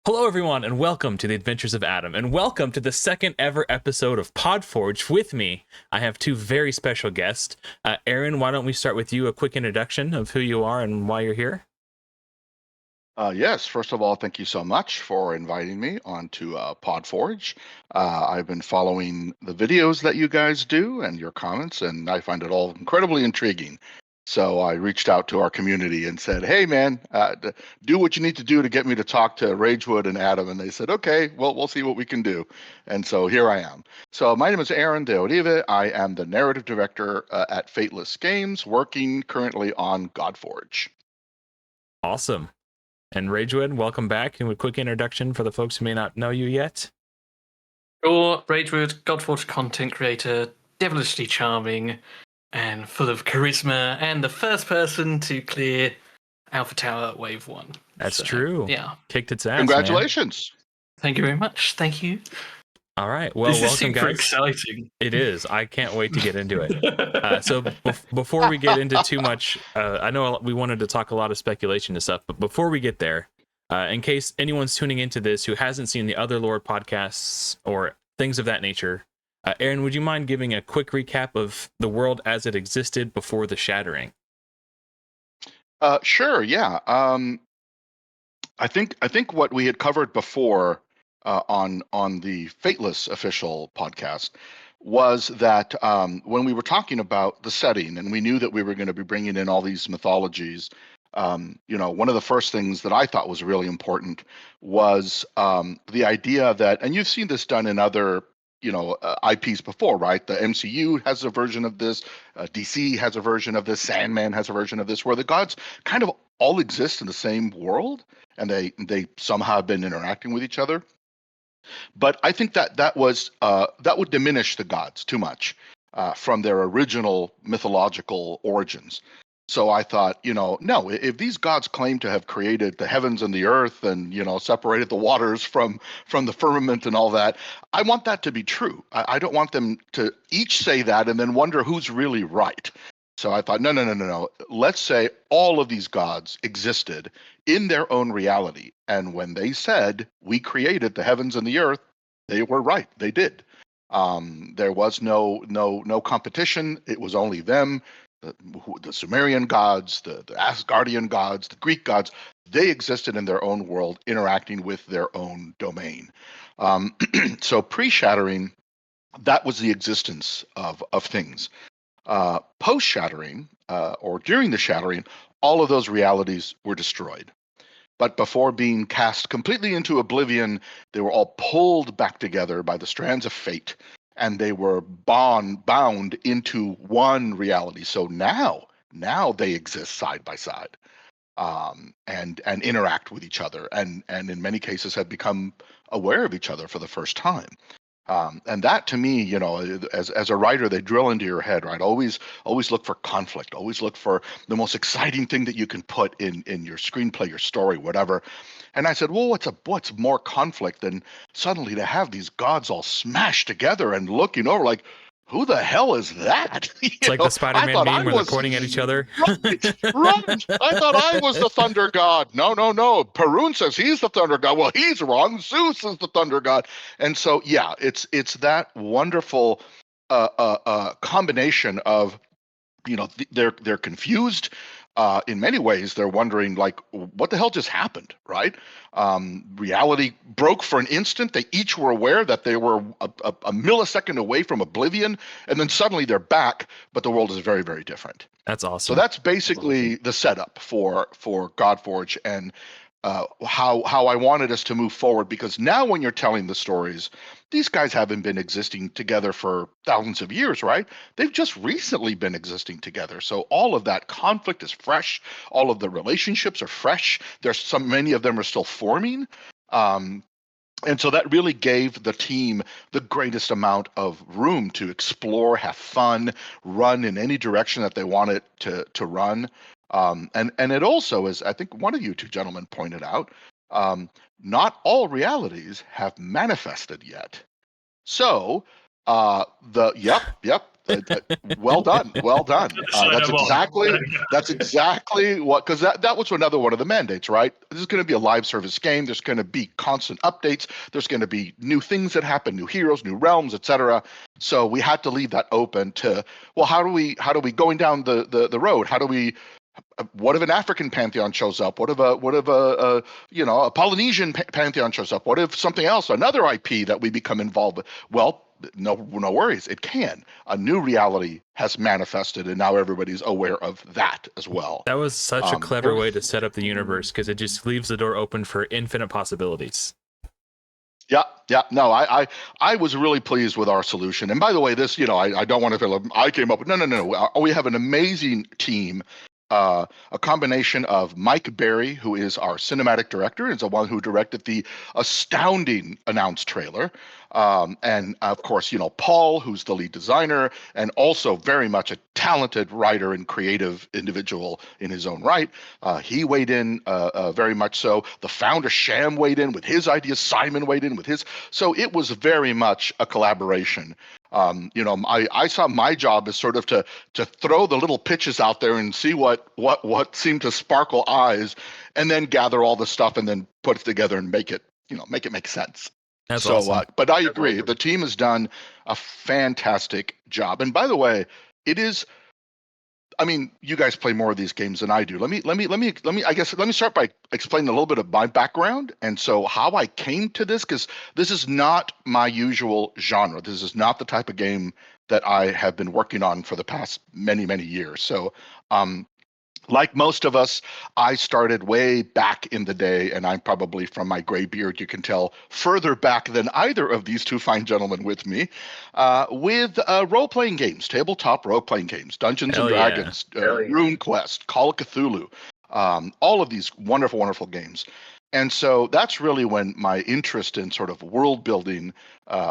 Hello, everyone, and welcome to the Adventures of Adam, and welcome to the second ever episode of Podforge. With me, I have two very special guests. Aaron, why don't we start with you? A quick introduction of who you are and why you're here. Yes, first of all, thank you so much for inviting me onto Podforge. I've been following the videos that you guys do and your comments, and I find it all incredibly intriguing. So I reached out to our community and said, hey, man, do what you need to do to get me to talk to Ragewood and Adam. And they said, okay, well, we'll see what we can do. And so here I am. So my name is Aaron de Orive. I am the narrative director at Fateless Games, working currently on Godforge. Awesome. And Ragewood, welcome back. And a quick introduction for the folks who may not know you yet. Sure, Ragewood, Godforge content creator, devilishly charming, and full of charisma, and the first person to clear Alpha Tower Wave 1. That's true. Yeah. Kicked its ass, Congratulations. Man. Thank you very much. Thank you. All right. Well, this welcome, is super guys. Exciting. It is. I can't wait to get into it. So before we get into too much, I know we wanted to talk a lot of speculation and stuff, but before we get there, in case anyone's tuning into this who hasn't seen the other lore podcasts or things of that nature, Aaron, would you mind giving a quick recap of the world as it existed before the shattering? Sure. Yeah. I think what we had covered before on the Fateless official podcast was that when we were talking about the setting and we knew that we were going to be bringing in all these mythologies, one of the first things that I thought was really important was the idea that, and you've seen this done in other IPs before, right? The MCU has a version of this, DC has a version of this, Sandman has a version of this, where the gods kind of all exist in the same world, and they somehow have been interacting with each other. But I think that would diminish the gods too much from their original mythological origins. So I thought, no, if these gods claim to have created the heavens and the earth and, separated the waters from the firmament and all that, I want that to be true. I don't want them to each say that and then wonder who's really right. So I thought, no. Let's say all of these gods existed in their own reality. And when they said, we created the heavens and the earth, they were right. They did. There was no competition. It was only them. The Sumerian gods, the Asgardian gods, the Greek gods, they existed in their own world, interacting with their own domain. So pre-shattering, that was the existence of things. Post-shattering, or during the shattering, all of those realities were destroyed. But before being cast completely into oblivion, they were all pulled back together by the strands of fate, and they were bound into one reality. So now they exist side by side, and interact with each other, and in many cases have become aware of each other for the first time. And that, to me, as a writer, they drill into your head, right? Always look for conflict. Always look for the most exciting thing that you can put in your screenplay, your story, whatever. And I said, well, what's more conflict than suddenly to have these gods all smashed together and looking over like, who the hell is that? It's like the Spider-Man meme where they're pointing at each other. Right. I thought I was the thunder god. No. Perun says he's the thunder god. Well, he's wrong. Zeus is the thunder god. And so, yeah, it's that wonderful combination of, they're confused. In many ways, they're wondering, like, what the hell just happened, right? Reality broke for an instant. They each were aware that they were a millisecond away from oblivion, and then suddenly they're back, but the world is very, very different. That's awesome. So that's basically the setup for Godforge and how I wanted us to move forward, because now when you're telling the stories, these guys haven't been existing together for thousands of years, right? They've just recently been existing together. So all of that conflict is fresh. All of the relationships are fresh. Many of them are still forming. And so that really gave the team the greatest amount of room to explore, have fun, run in any direction that they wanted to run. And it also, as I think one of you two gentlemen pointed out, not all realities have manifested yet. So, Well done, well done. Sign That's them on. exactly what, because that was another one of the mandates, right? This is going to be a live service game. There's going to be constant updates. There's going to be new things that happen, new heroes, new realms, etc. So we had to leave that open to, well, how do we going down the road? How do we? What if an African pantheon shows up? What if a Polynesian pantheon shows up? What if something else, another IP that we become involved with? Well, no worries. It can. A new reality has manifested, and now everybody's aware of that as well. That was such a clever way to set up the universe, because it just leaves the door open for infinite possibilities. Yeah. No, I was really pleased with our solution. And by the way, this, I don't want to feel I came up with, no. We have an amazing team. A combination of Mike Berry, who is our cinematic director, is the one who directed the astounding announced trailer. And of course, Paul, who's the lead designer, and also very much a talented writer and creative individual in his own right. He weighed in very much so. The founder, Sham, weighed in with his ideas. Simon weighed in with his. So it was very much a collaboration. I saw my job as sort of to throw the little pitches out there and see what seemed to sparkle eyes, and then gather all the stuff and then put it together and make it make sense. That's so awesome. But I agree, the team has done a fantastic job. And by the way, it is, I mean, you guys play more of these games than I do. Let me start by explaining a little bit of my background and so how I came to this, because this is not my usual genre. This is not the type of game that I have been working on for the past many years. So like most of us, I started way back in the day, and I'm probably, from my gray beard, you can tell, further back than either of these two fine gentlemen with me, with role-playing games, tabletop role-playing games, Dungeons and Dragons, Rune Quest, Call of Cthulhu, all of these wonderful games. And so that's really when my interest in sort of world building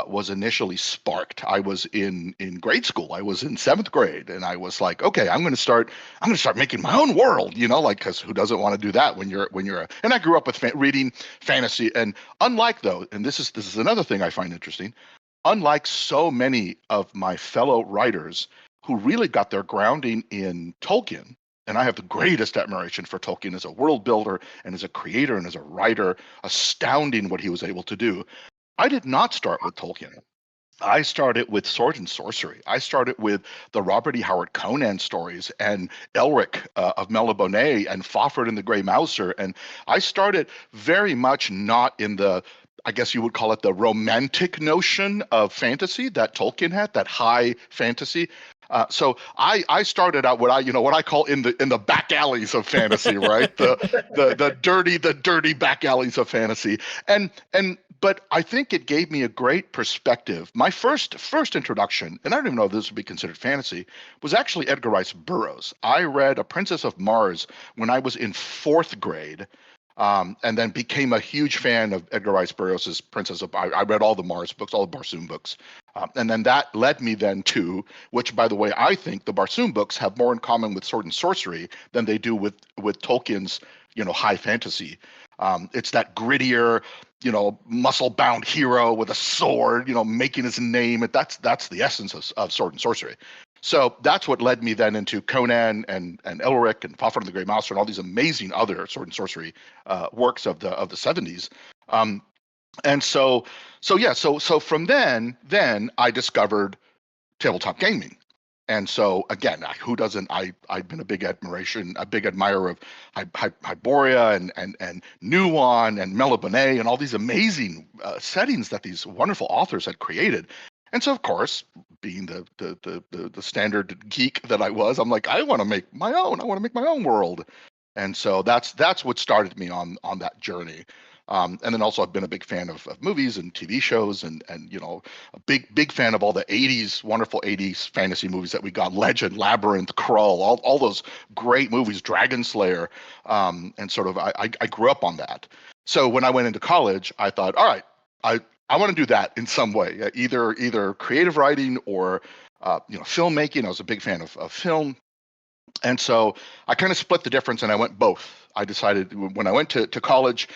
was initially sparked. I was in grade school. I was in 7th grade, and I was like, okay, I'm going to start making my own world, because who doesn't want to do that when you're and I grew up with reading fantasy. And unlike and this is another thing I find interesting, unlike so many of my fellow writers who really got their grounding in Tolkien, and I have the greatest admiration for Tolkien as a world builder and as a creator and as a writer, astounding what he was able to do. I did not start with Tolkien. I started with sword and sorcery. I started with the Robert E. Howard Conan stories and Elric of Melibone and Fafhrd and the Grey Mouser. And I started very much not in the, I guess you would call it, the romantic notion of fantasy that Tolkien had, that high fantasy. So I started out what I call in the back alleys of fantasy, right? the dirty back alleys of fantasy. But I think it gave me a great perspective. My first introduction, and I don't even know if this would be considered fantasy, was actually Edgar Rice Burroughs. I read A Princess of Mars when I was in 4th grade. And then became a huge fan of Edgar Rice Burroughs' Princess of. I read all the Mars books, all the Barsoom books, and then that led me then to, which by the way, I think the Barsoom books have more in common with sword and sorcery than they do with Tolkien's high fantasy. It's that grittier, muscle-bound hero with a sword, making his name. That's the essence of sword and sorcery. So that's what led me then into Conan and Elric and Fafhrd and the Grey Mouser and all these amazing other sword and sorcery works of the 70s. And so from then I discovered tabletop gaming. And so again, who doesn't? I've been a big admirer of Hyboria and Nuon and Melibone and all these amazing settings that these wonderful authors had created. And so, of course, being the standard geek that I was, I'm like, I want to make my own. I want to make my own world. And so that's what started me on that journey. And then also I've been a big fan of movies and TV shows and a big fan of all the 80s, wonderful 80s fantasy movies that we got, Legend, Labyrinth, Krull, all those great movies, Dragon Slayer. And sort of I grew up on that. So when I went into college, I thought, all right, I want to do that in some way, either creative writing or filmmaking. I was a big fan of film. And so I kind of split the difference and I went both. I decided when I went to college,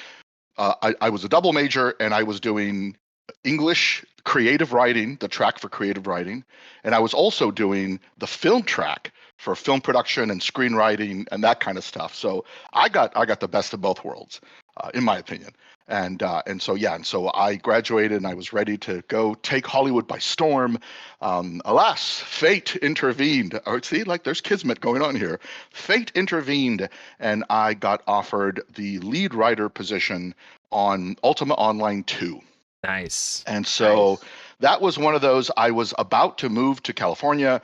I was a double major and I was doing English creative writing, the track for creative writing, and I was also doing the film track for film production and screenwriting and that kind of stuff. So I got the best of both worlds, in my opinion. And so I graduated and I was ready to go take Hollywood by storm. Alas, fate intervened. Or see, like there's kismet going on here. Fate intervened, and I got offered the lead writer position on Ultima Online 2. Nice. And so that was one of those. I was about to move to California.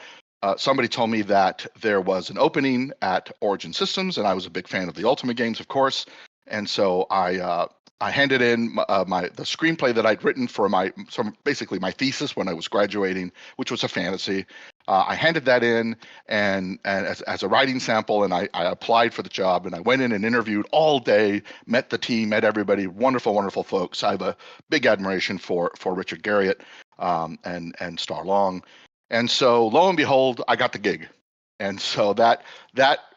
Somebody told me that there was an opening at Origin Systems, and I was a big fan of the Ultima games, of course. And so I handed in the screenplay that I'd written for basically my thesis when I was graduating, which was a fantasy. I handed that in and as a writing sample, and I applied for the job, and I went in and interviewed all day, met the team, met everybody, wonderful, wonderful folks. I have a big admiration for Richard Garriott and Star Long. And so lo and behold, I got the gig. And so that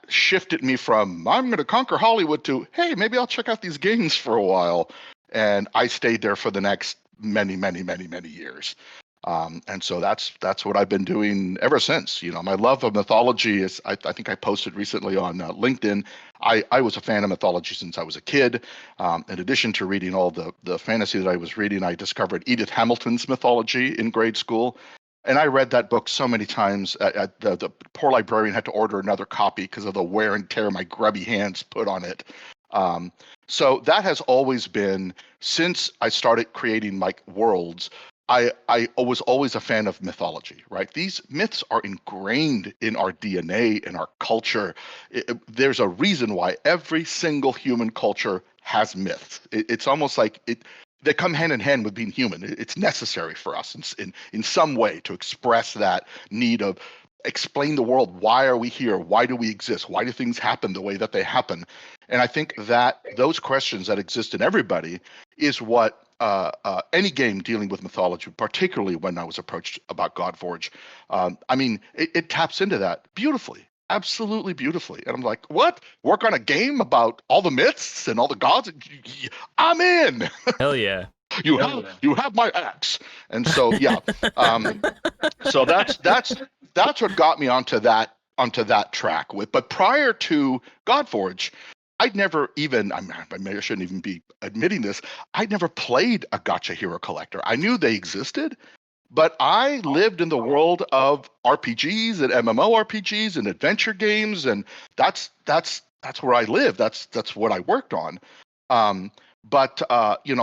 shifted me from I'm going to conquer Hollywood to, hey, maybe I'll check out these games for a while. And I stayed there for the next many, many, many, many years. And so that's what I've been doing ever since. You know, my love of mythology is, I think I posted recently on LinkedIn. I was a fan of mythology since I was a kid. In addition to reading all the fantasy that I was reading, I discovered Edith Hamilton's mythology in grade school. And I read that book so many times. The poor librarian had to order another copy because of the wear and tear my grubby hands put on it. So that has always been, since I started creating like worlds, I was always a fan of mythology, right? These myths are ingrained in our DNA, in our culture. There's a reason why every single human culture has myths. It's almost like they come hand in hand with being human. It's necessary for us in some way to express that need of explain the world. Why are we here? Why do we exist? Why do things happen the way that they happen? And I think that those questions that exist in everybody is what any game dealing with mythology, particularly when I was approached about Godforge, it taps into that beautifully. Absolutely beautifully. And I'm like, what? Work on a game about all the myths and all the gods? I'm in. Hell yeah. You have my axe. And so so that's what got me onto that track but prior to Godforge, I'd never even, I shouldn't even be admitting this, I'd never played a gacha hero collector. I knew they existed, but I lived in the world of RPGs and MMORPGs and adventure games, and that's where I live. That's what I worked on.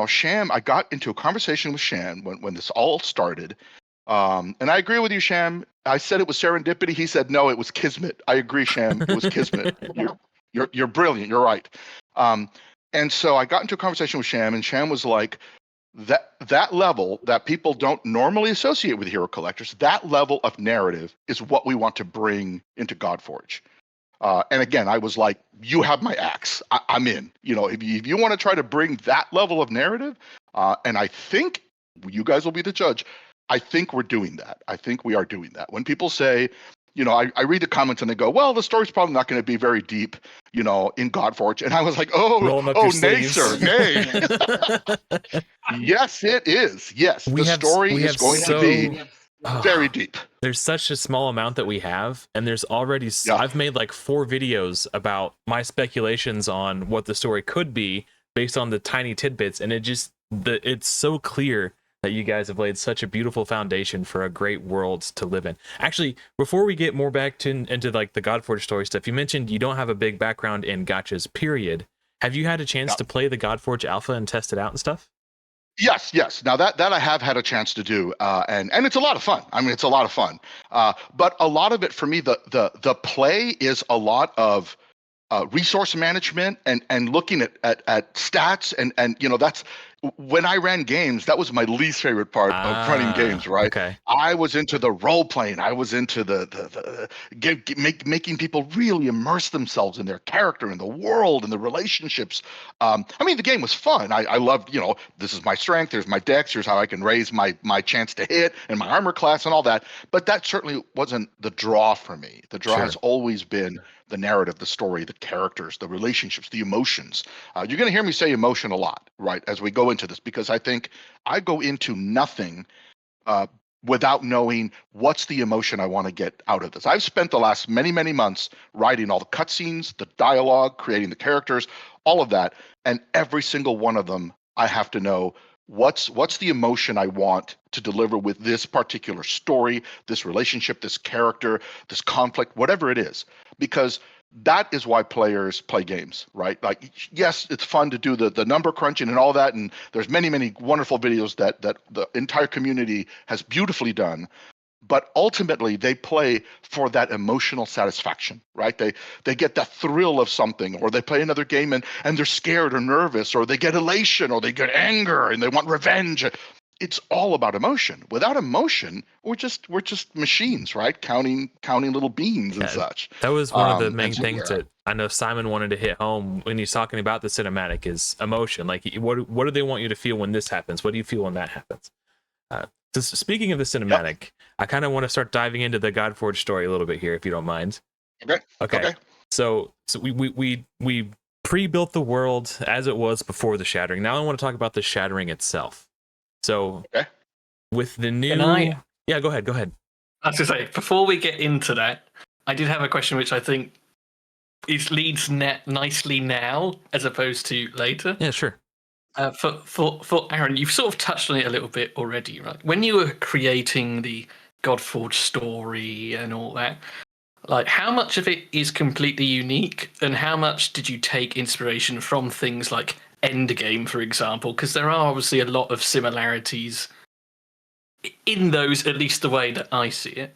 Sham, I got into a conversation with Sham when this all started. And I agree with you, Sham. I said it was serendipity. He said, no, it was kismet. I agree, Sham. It was kismet. You're brilliant. You're right. And so I got into a conversation with Sham, and Sham was like, that level that people don't normally associate with hero collectors, that level of narrative is what we want to bring into Godforge. And again, I was like, you have my axe. I'm in. You know, if you want to try to bring that level of narrative, and I think you guys will be the judge, I think we're doing that. I think we are doing that. When people say, you know, I read the comments and they go, well, the story's probably not going to be very deep, you know, in Godforge. And I was like, nay, sir, nay. Yes, it is. Yes, the story is going to be very deep. There's such a small amount that we have, and there's already I've made like 4 videos about my speculations on what the story could be based on the tiny tidbits, and it's so clear that you guys have laid such a beautiful foundation for a great world to live in. Actually, before we get more back into like the Godforge story stuff, you mentioned you don't have a big background in gachas, period. Have you had a chance to play the Godforge alpha and test it out and stuff? Yes. Now that I have had a chance to do, and it's a lot of fun. I mean, it's a lot of fun. But a lot of it for me, the play is a lot of resource management and looking at stats and you know, that's when I ran games, that was my least favorite part of running games, right? Okay. I was into the role playing. I was into making people really immerse themselves in their character, in the world, and the relationships. I mean, the game was fun. I loved, you know, this is my strength, here's my dex, here's how I can raise my chance to hit and my armor class and all that. But that certainly wasn't the draw for me. The draw has always been the narrative, the story, the characters, the relationships, the emotions. You're going to hear me say emotion a lot, right, as we go into this, because I think I go into nothing without knowing what's the emotion I want to get out of this. I've spent the last many, many months writing all the cutscenes, the dialogue, creating the characters, all of that, and every single one of them, I have to know what's the emotion I want to deliver with this particular story, this relationship, this character, this conflict, whatever it is, because that is why players play games, right? Like, yes, it's fun to do the number crunching and all that, and there's many, many wonderful videos that the entire community has beautifully done. But ultimately, they play for that emotional satisfaction, right? They get the thrill of something, or they play another game and they're scared or nervous, or they get elation, or they get anger and they want revenge. It's all about emotion. Without emotion, we're just machines, right? Counting little beans and such. That was one of the main so, things that I know Simon wanted to hit home when he's talking about the cinematic is emotion. Like, what do they want you to feel when this happens? What do you feel when that happens? So speaking of the cinematic, I kind of want to start diving into the Godforge story a little bit here, if you don't mind. Okay. So we pre-built the world as it was before the shattering. Now I want to talk about the shattering itself. So with the new, yeah, go ahead. I was going to say, before we get into that, I did have a question which I think leads nicely now as opposed to later. Yeah, sure. For Aaron, you've sort of touched on it a little bit already, right? When you were creating the Godforge story and all that, like, how much of it is completely unique, and how much did you take inspiration from things like Endgame, for example? Because there are obviously a lot of similarities in those, at least the way that I see it.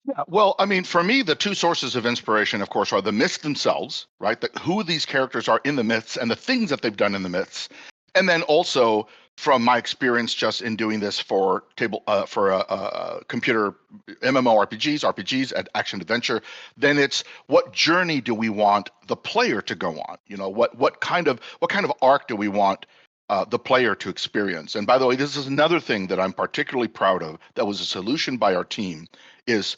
Yeah, well, I mean, for me, the two sources of inspiration, of course, are the myths themselves, right? Who these characters are in the myths and the things that they've done in the myths, and then also from my experience just in doing this for computer MMORPGs, RPGs, and action adventure. Then it's what journey do we want the player to go on? You know, what kind of arc do we want the player to experience? And by the way, this is another thing that I'm particularly proud of. That was a solution by our team. Is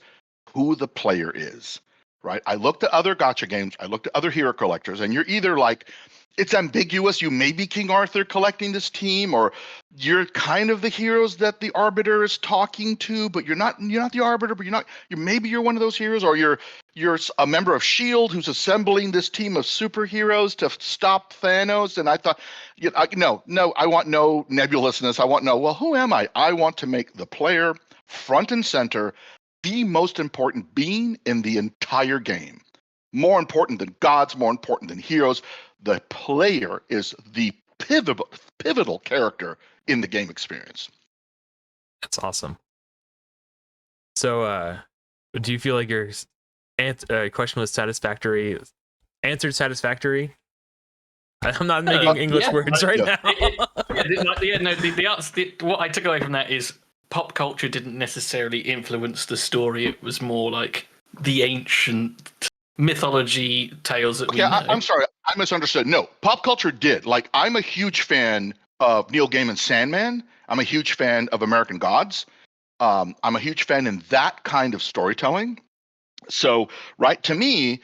who the player is, right? I looked at other gacha games, I looked at other hero collectors, and you're either like, it's ambiguous, you may be King Arthur collecting this team, or you're kind of the heroes that the Arbiter is talking to, but you're not the Arbiter, but maybe you're one of those heroes, or you're a member of S.H.I.E.L.D. who's assembling this team of superheroes to stop Thanos. And I thought, no, I want no nebulousness. I want well, who am I? I want to make the player front and center, the most important being in the entire game. More important than gods, more important than heroes. The player is the pivotal character in the game experience. That's awesome. So, do you feel like your question was satisfactory? Answered satisfactory? I'm not making English words right now. The answer. What I took away from that is pop culture didn't necessarily influence the story. It was more like the ancient mythology tales that we know. I'm sorry, I misunderstood. No, pop culture did. Like, I'm a huge fan of Neil Gaiman's Sandman. I'm a huge fan of American Gods. I'm a huge fan in that kind of storytelling. So, right, to me,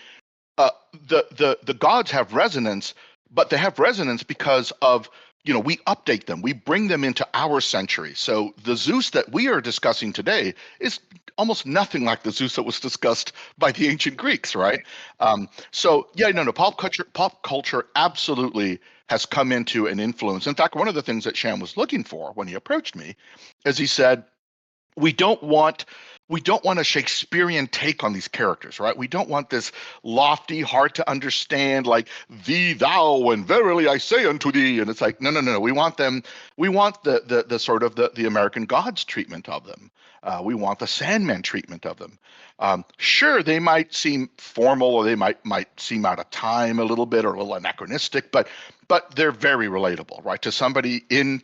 the gods have resonance, but they have resonance because of, we update them. We bring them into our century. So the Zeus that we are discussing today is almost nothing like the Zeus that was discussed by the ancient Greeks, right? Pop culture absolutely has come into an influence. In fact, one of the things that Sham was looking for when he approached me is he said, we don't want a Shakespearean take on these characters, right? We don't want this lofty, hard to understand, like thee, thou, and verily I say unto thee. And it's like, no. We want the sort of the American Gods treatment of them. We want the Sandman treatment of them. Sure, they might seem formal, or they might seem out of time a little bit, or a little anachronistic, but they're very relatable, right? To somebody in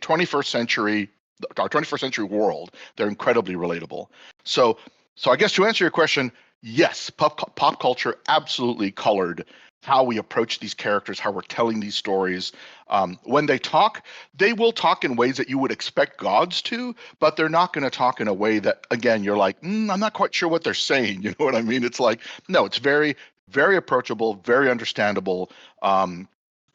our 21st century world, they're incredibly relatable. So I guess to answer your question, yes, pop culture absolutely colored how we approach these characters, how we're telling these stories. When they talk, they will talk in ways that you would expect gods to, but they're not going to talk in a way that, again, you're like, I'm not quite sure what they're saying. You know what I mean? It's like, no, it's very, very approachable, very understandable,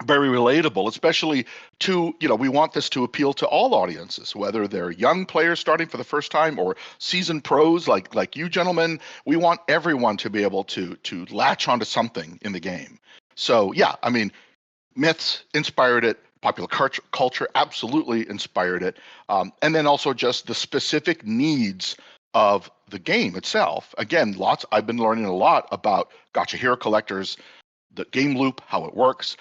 very relatable, especially to, we want this to appeal to all audiences, whether they're young players starting for the first time or seasoned pros like you gentlemen. We want everyone to be able to latch onto something in the game. So yeah, I mean, myths inspired it. Popular culture absolutely inspired it. And then also just the specific needs of the game itself. Again, I've been learning a lot about Gacha Hero collectors, the game loop, how it works,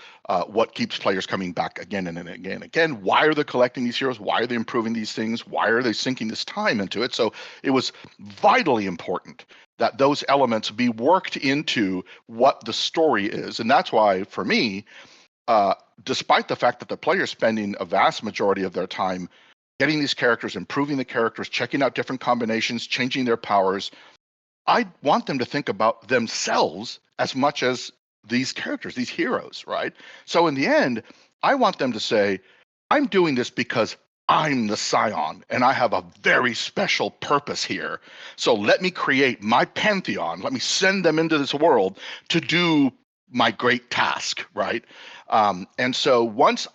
what keeps players coming back again and again and again. Why are they collecting these heroes? Why are they improving these things? Why are they sinking this time into it? So it was vitally important that those elements be worked into what the story is. And that's why, for me, despite the fact that the player's spending a vast majority of their time getting these characters, improving the characters, checking out different combinations, changing their powers, I want them to think about themselves as much as these characters, these heroes, right? So in the end, I want them to say, I'm doing this because I'm the Scion and I have a very special purpose here. So let me create my pantheon. Let me send them into this world to do my great task, right? And so once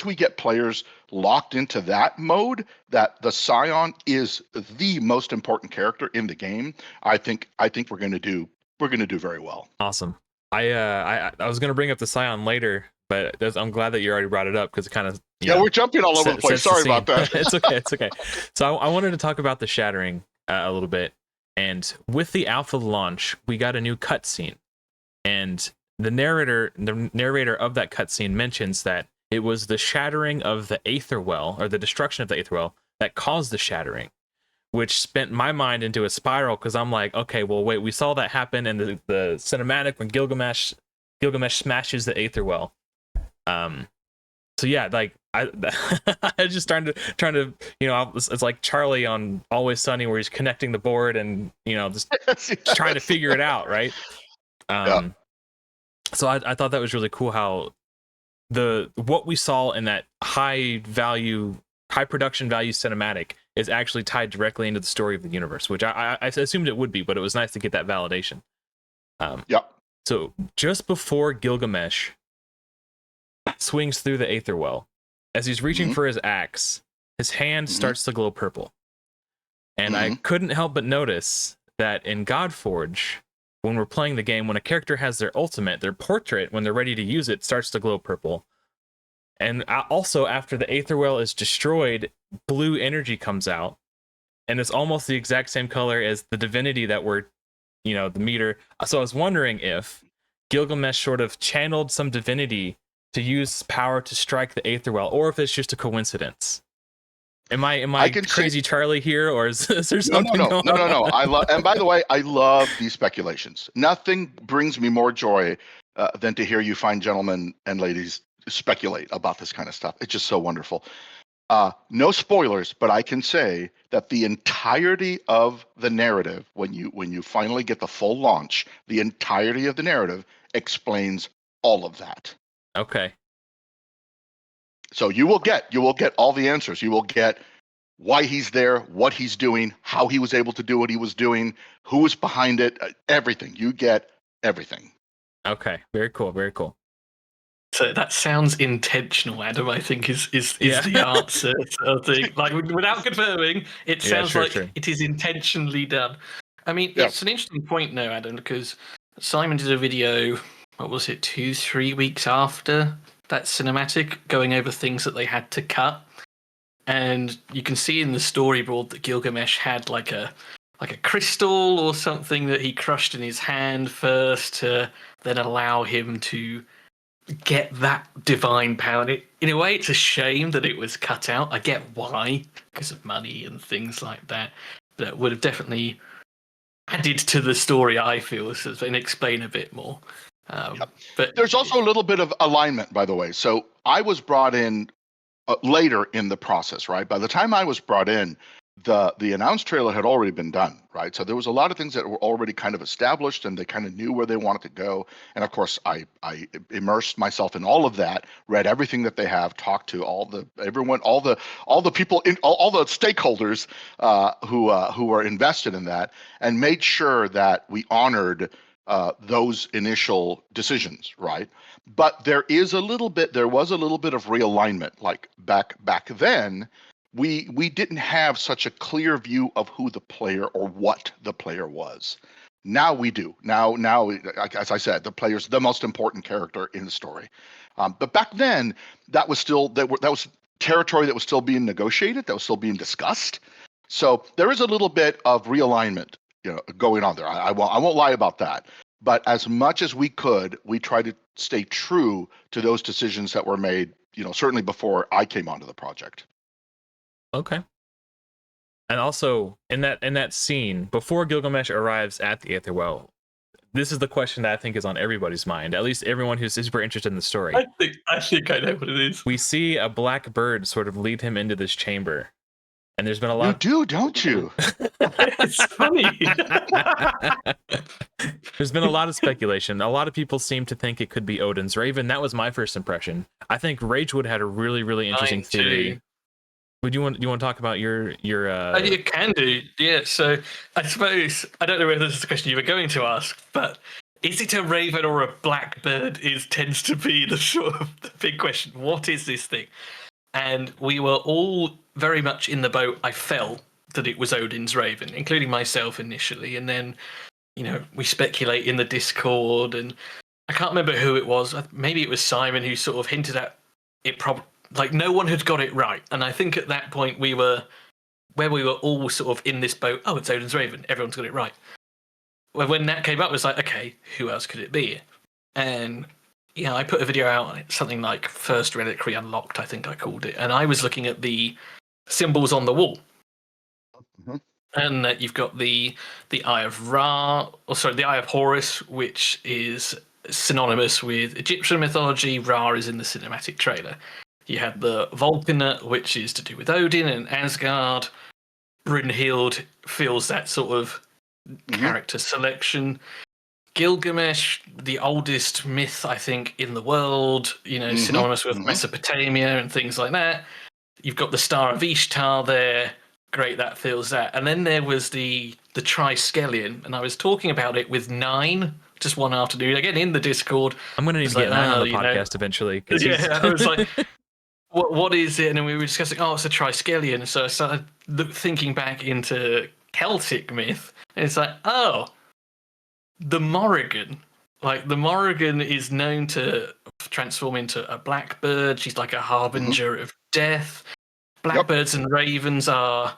we get players locked into that mode, that the Scion is the most important character in the game, I think we're going to do very well. Awesome. I was going to bring up the Scion later, but I'm glad that you already brought it up because it kind of we're jumping all over the place. Sorry about that. It's okay. So I wanted to talk about the Shattering a little bit, and with the alpha launch, we got a new cutscene, and the narrator of that cutscene mentions that it was the shattering of the Aether Well, or the destruction of the Aether Well, that caused the shattering, which spent my mind into a spiral because I'm like, okay, well, wait, we saw that happen in the cinematic when Gilgamesh smashes the Aether Well. So yeah, like I just trying to it's like Charlie on Always Sunny where he's connecting the board and just trying to figure it out, right? So I thought that was really cool how what we saw in that high production value cinematic is actually tied directly into the story of the universe, which I assumed it would be, but it was nice to get that validation. So just before Gilgamesh swings through the Aether Well, as he's reaching for his axe, his hand starts to glow purple. And I couldn't help but notice that in Godforge, when we're playing the game, when a character has their ultimate, their portrait, when they're ready to use it, starts to glow purple. And also, after the Aether Well is destroyed, blue energy comes out, and it's almost the exact same color as the divinity that we're, the meter. So I was wondering if Gilgamesh sort of channeled some divinity to use power to strike the Aether Well, or if it's just a coincidence. Am I crazy Charlie here, or is there something going on? No. And by the way, I love these speculations. Nothing brings me more joy than to hear you fine gentlemen and ladies speculate about this kind of stuff. It's just so wonderful. No spoilers, but I can say that the entirety of the narrative, when you finally get the full launch, the entirety of the narrative explains all of that. Okay. So you will get all the answers. You will get why he's there, what he's doing, how he was able to do what he was doing, who was behind it, everything. You get everything. Okay. Very cool. Very cool. So that sounds intentional, Adam, I think is the answer. Sort of thing. Like, without confirming, it sounds it is intentionally done. I mean, it's an interesting point now, Adam, because Simon did a video, what was it, 2-3 weeks after that cinematic, going over things that they had to cut. And you can see in the storyboard that Gilgamesh had like a crystal or something that he crushed in his hand first to then allow him to get that divine power. In a way, it's a shame that it was cut out. I get why, because of money and things like that. That would have definitely added to the story, I feel, and explain a bit more. But there's also a little bit of alignment, by the way. So I was brought in later in the process, right? By the time I was brought in, the announce trailer had already been done, right? So there was a lot of things that were already kind of established, and they kind of knew where they wanted to go. And of course, I immersed myself in all of that, read everything that they have, talked to all the people, all the stakeholders who were invested in that, and made sure that we honored those initial decisions, right? But there was a little bit of realignment. Like back then, we didn't have such a clear view of who the player or what the player was. Now we do. Now, as I said, the player's the most important character in the story. But back then, that was territory that was still being negotiated, that was still being discussed. So there is a little bit of realignment, going on there. I won't lie about that. But as much as we could, we tried to stay true to those decisions that were made, certainly before I came onto the project. Okay. And also in that scene, before Gilgamesh arrives at the Aetherwell, this is the question that I think is on everybody's mind, at least everyone who's super interested in the story. I think I know what it is. We see a black bird sort of lead him into this chamber. And there's been a lot. You do, don't you? It's funny. There's been a lot of speculation. A lot of people seem to think it could be Odin's Raven. That was my first impression. I think Ragewood had a really, really interesting theory. Would you want to talk about your You can do, yeah. So I suppose I don't know whether this is the question you were going to ask, but is it a raven or a blackbird? Tends to be the sort of the big question. What is this thing? And we were all very much in the boat. I felt that it was Odin's Raven, including myself initially, and then we speculate in the Discord, and I can't remember who it was. Maybe it was Simon who sort of hinted at it. Probably. Like, no one had got it right. And I think at that point we were all sort of in this boat. Oh, it's Odin's Raven. Everyone's got it right. Well, when that came up, it was like, okay, who else could it be? And, I put a video out on it, something like First Reliquary Unlocked, I think I called it. And I was looking at the symbols on the wall. Mm-hmm. And you've got the Eye of Ra, the Eye of Horus, which is synonymous with Egyptian mythology. Ra is in the cinematic trailer. You had the Vulcanet, which is to do with Odin and Asgard. Brunhild feels that sort of character selection. Gilgamesh, the oldest myth, I think, in the world, synonymous with Mesopotamia and things like that. You've got the Star of Ishtar there. Great, that feels that. And then there was the Triskelion, and I was talking about it with Nine just one afternoon, again in the Discord. I'm going to need to get Nine on the podcast eventually. Yeah, I was like... What is it? And then we were discussing, it's a Triskelion. So I started thinking back into Celtic myth. And it's like, the Morrigan. Like, the Morrigan is known to transform into a blackbird. She's like a harbinger of death. Blackbirds and ravens are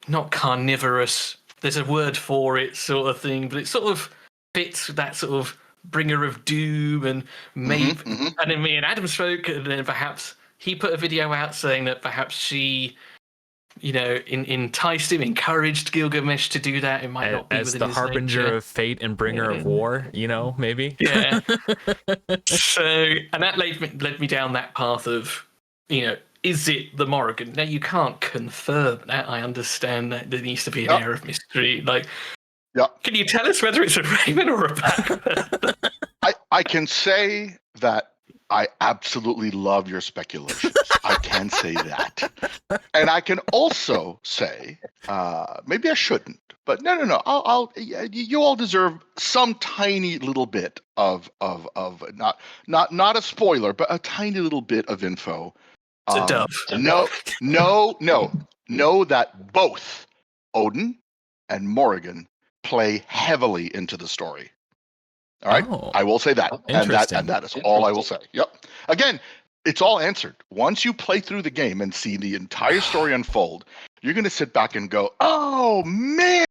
not carnivorous. There's a word for it, sort of thing. But it sort of fits that sort of bringer of doom. And maybe, and then me and Adam spoke, and then perhaps... He put a video out saying that perhaps she, enticed him, encouraged Gilgamesh to do that. It might not be as the harbinger of fate and bringer of war, maybe. Yeah. So, and that led me down that path of, is it the Morrigan? Now, you can't confirm that. I understand that there needs to be an air of mystery. Like, can you tell us whether it's a raven or a blackbird? I can say that I absolutely love your speculations. I can say that. And I can also say, maybe I shouldn't, but no. You all deserve some tiny little bit of not a spoiler, but a tiny little bit of info. It's a dove. Know that both Odin and Morrigan play heavily into the story. All right, I will say that, and that is all I will say. Yep. Again, it's all answered. Once you play through the game and see the entire story unfold, you're going to sit back and go, "Oh man!"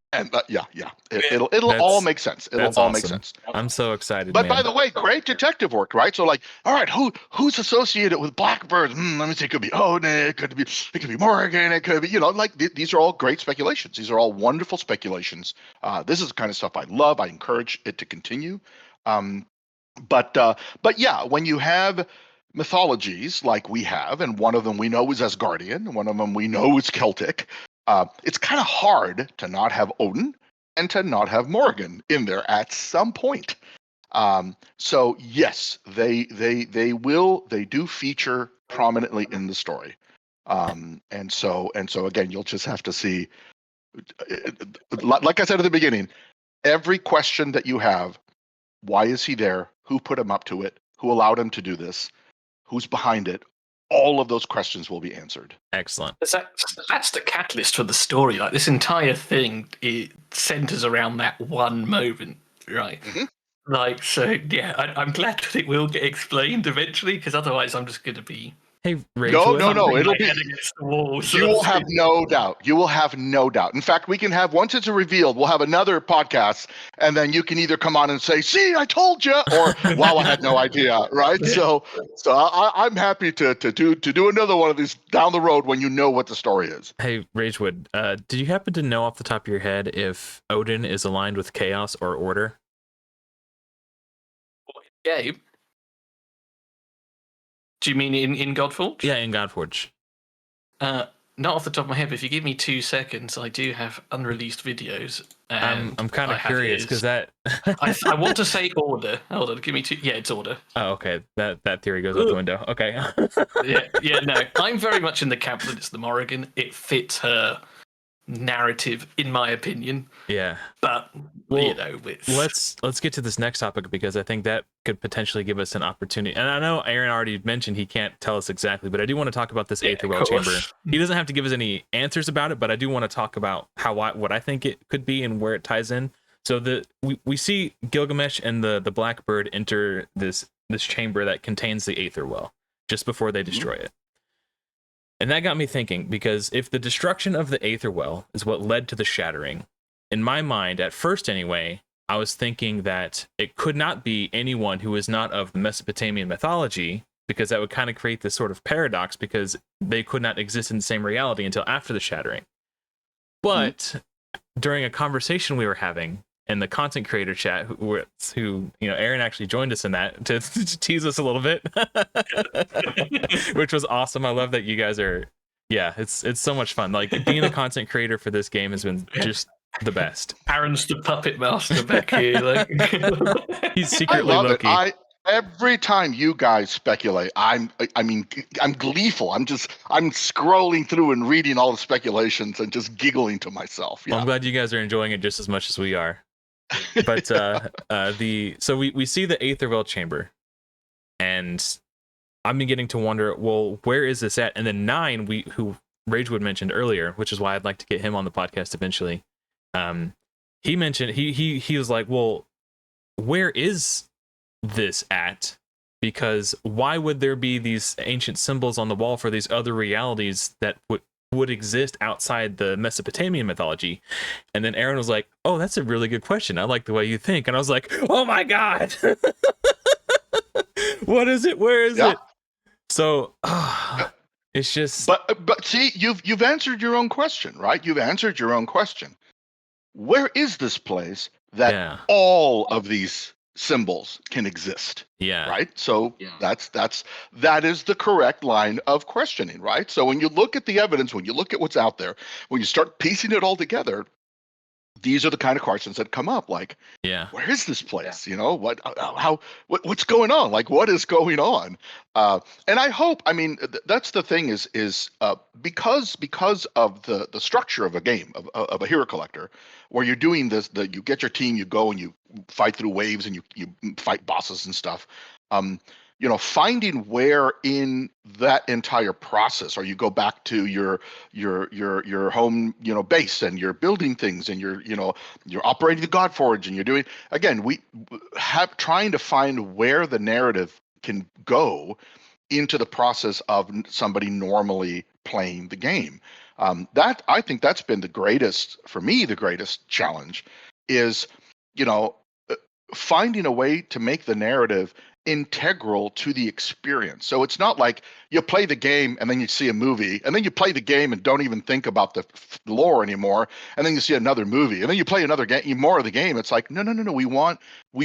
It'll all make sense. It'll all make sense. I'm so excited. But by the way, great detective work, right? So like, all right, who's associated with blackbirds? Let me see. It could be Odin. It could be Morgan. It could be these are all great speculations. These are all wonderful speculations. This is the kind of stuff I love. I encourage it to continue. But yeah, when you have mythologies like we have, and one of them we know is Asgardian, one of them we know is Celtic, it's kind of hard to not have Odin and to not have Morgan in there at some point. So yes, they do feature prominently in the story. And so again, you'll just have to see, like I said at the beginning, every question that you have Why is he there? Who put him up to it? Who allowed him to do this? Who's behind it? All of those questions will be answered. Excellent. That's the catalyst for the story. Like this entire thing, it centers around that one moment, right? Mhm. Like, so yeah, I'm glad that it will get explained eventually, because otherwise I'm just going to be Hey, No, Rage, it'll be. head against the wall. You will have no doubt. You will have no doubt. In fact, we can have, once it's revealed, we'll have another podcast, and then you can either come on and say, "See, I told you," or "Wow, I had no idea." Right? Yeah. So I'm happy to do another one of these down the road when you know what the story is. Hey, Ragewood, did you happen to know off the top of your head if Odin is aligned with Chaos or Order? Game. Do you mean in Godforge? Yeah, in Godforge. Not off the top of my head, but if you give me 2 seconds, I do have unreleased videos. I'm kind of I have curious his. because that. I want to say Order. Hold on, give me 2. Yeah, it's Order. Oh, okay. That theory goes out the window. Okay. Yeah, no. I'm very much in the camp that it's the Morrigan. It fits her narrative, in my opinion. Yeah. But Well, you know, let's get to this next topic because I think that could potentially give us an opportunity. And I know Aaron already mentioned he can't tell us exactly, but I do want to talk about this Aether Well chamber. He doesn't have to give us any answers about it, but I do want to talk about what I think it could be and where it ties in. So we see Gilgamesh and the Blackbird enter this chamber that contains the Aether Well just before they destroy it. And that got me thinking, because if the destruction of the Aether Well is what led to the shattering, in my mind, at first anyway, I was thinking that it could not be anyone who is not of the Mesopotamian mythology, because that would kind of create this sort of paradox, because they could not exist in the same reality until after the shattering. But during a conversation we were having in the content creator chat, who Aaron actually joined us in that to tease us a little bit, which was awesome. I love that you guys are. Yeah, it's so much fun. Like being a content creator for this game has been just the best. Aaron's the puppet master back here. Like. He's secretly I love Loki. it. Every time you guys speculate, I'm gleeful. I'm scrolling through and reading all the speculations and just giggling to myself. Yeah. Well, I'm glad you guys are enjoying it just as much as we are. But so we see the Aether Well chamber, and I'm beginning to wonder, well, where is this at? And then 9, who Ragewood mentioned earlier, which is why I'd like to get him on the podcast eventually. He mentioned he was like, well, where is this at? Because why would there be these ancient symbols on the wall for these other realities that would exist outside the Mesopotamian mythology? And then Aaron was like, oh, that's a really good question. I like the way you think. And I was like, oh my God. What is it? Where is it? So it's just. But see, you've answered your own question, right? You've answered your own question. Where is this place that all of these symbols can exist? Yeah. Right. So that is the correct line of questioning, right? So when you look at the evidence, when you look at what's out there, when you start piecing it all together, these are the kind of questions that come up. Like, where is this place? What's going on? Like, what is going on? And I hope, that's the thing is because of the structure of a game, of a hero collector, where you're doing this, you get your team, you go and you fight through waves and you fight bosses and stuff. Finding where in that entire process, or you go back to your home, base, and you're building things, and you're operating the Godforge, and you're doing, again, we have trying to find where the narrative can go into the process of somebody normally playing the game. That, I think that's been the greatest challenge is, finding a way to make the narrative integral to the experience. So it's not like you play the game and then you see a movie, and then you play the game and don't even think about the lore anymore, and then you see another movie, and then you play another game, more of the game. It's like, no. We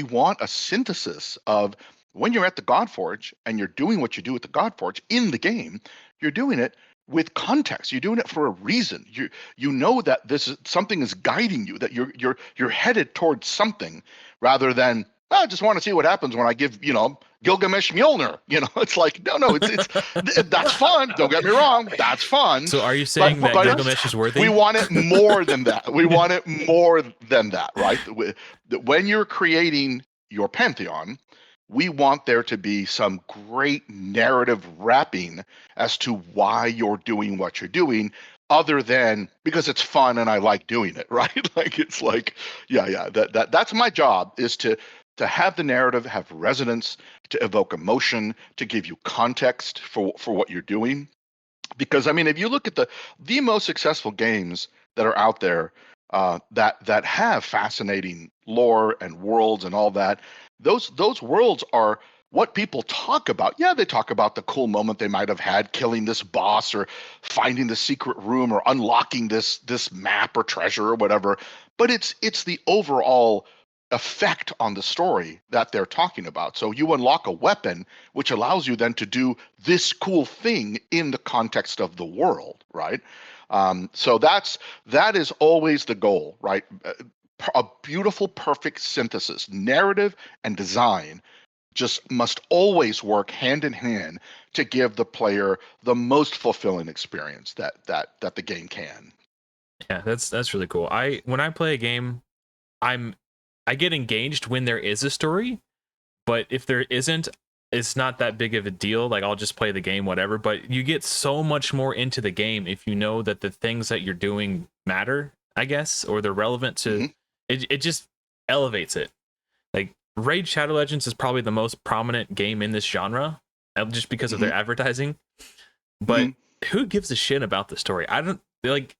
want a synthesis of when you're at the Godforge and you're doing what you do at the Godforge in the game, you're doing it with context. You're doing it for a reason. You know that something is guiding you, that you're headed towards something, rather than, I just want to see what happens when I give, Gilgamesh Mjolnir. It's like, no, it's that's fun. Don't get me wrong, that's fun. So are you saying that Gilgamesh is worthy? We want it more than that. We want it more than that, right? When you're creating your pantheon, we want there to be some great narrative wrapping as to why you're doing what you're doing, other than because it's fun and I like doing it, right? Like it's like, yeah, that's my job, is to have the narrative have resonance, to evoke emotion, to give you context for what you're doing. Because I mean, if you look at the most successful games that are out there, that have fascinating lore and worlds and all that, those worlds are what people talk about. Yeah, they talk about the cool moment they might have had killing this boss, or finding the secret room, or unlocking this map or treasure or whatever. But it's the overall effect on the story that they're talking about. So you unlock a weapon which allows you then to do this cool thing in the context of the world, right? So that is always the goal, right? A beautiful, perfect synthesis, narrative and design just must always work hand in hand to give the player the most fulfilling experience that the game can. Yeah, that's really cool. When I play a game, I get engaged when there is a story, but if there isn't, it's not that big of a deal. Like, I'll just play the game, whatever. But you get so much more into the game if you know that the things that you're doing matter, I guess, or they're relevant to it. It just elevates it. Like, Raid Shadow Legends is probably the most prominent game in this genre, just because of their advertising. But who gives a shit about the story? I don't like.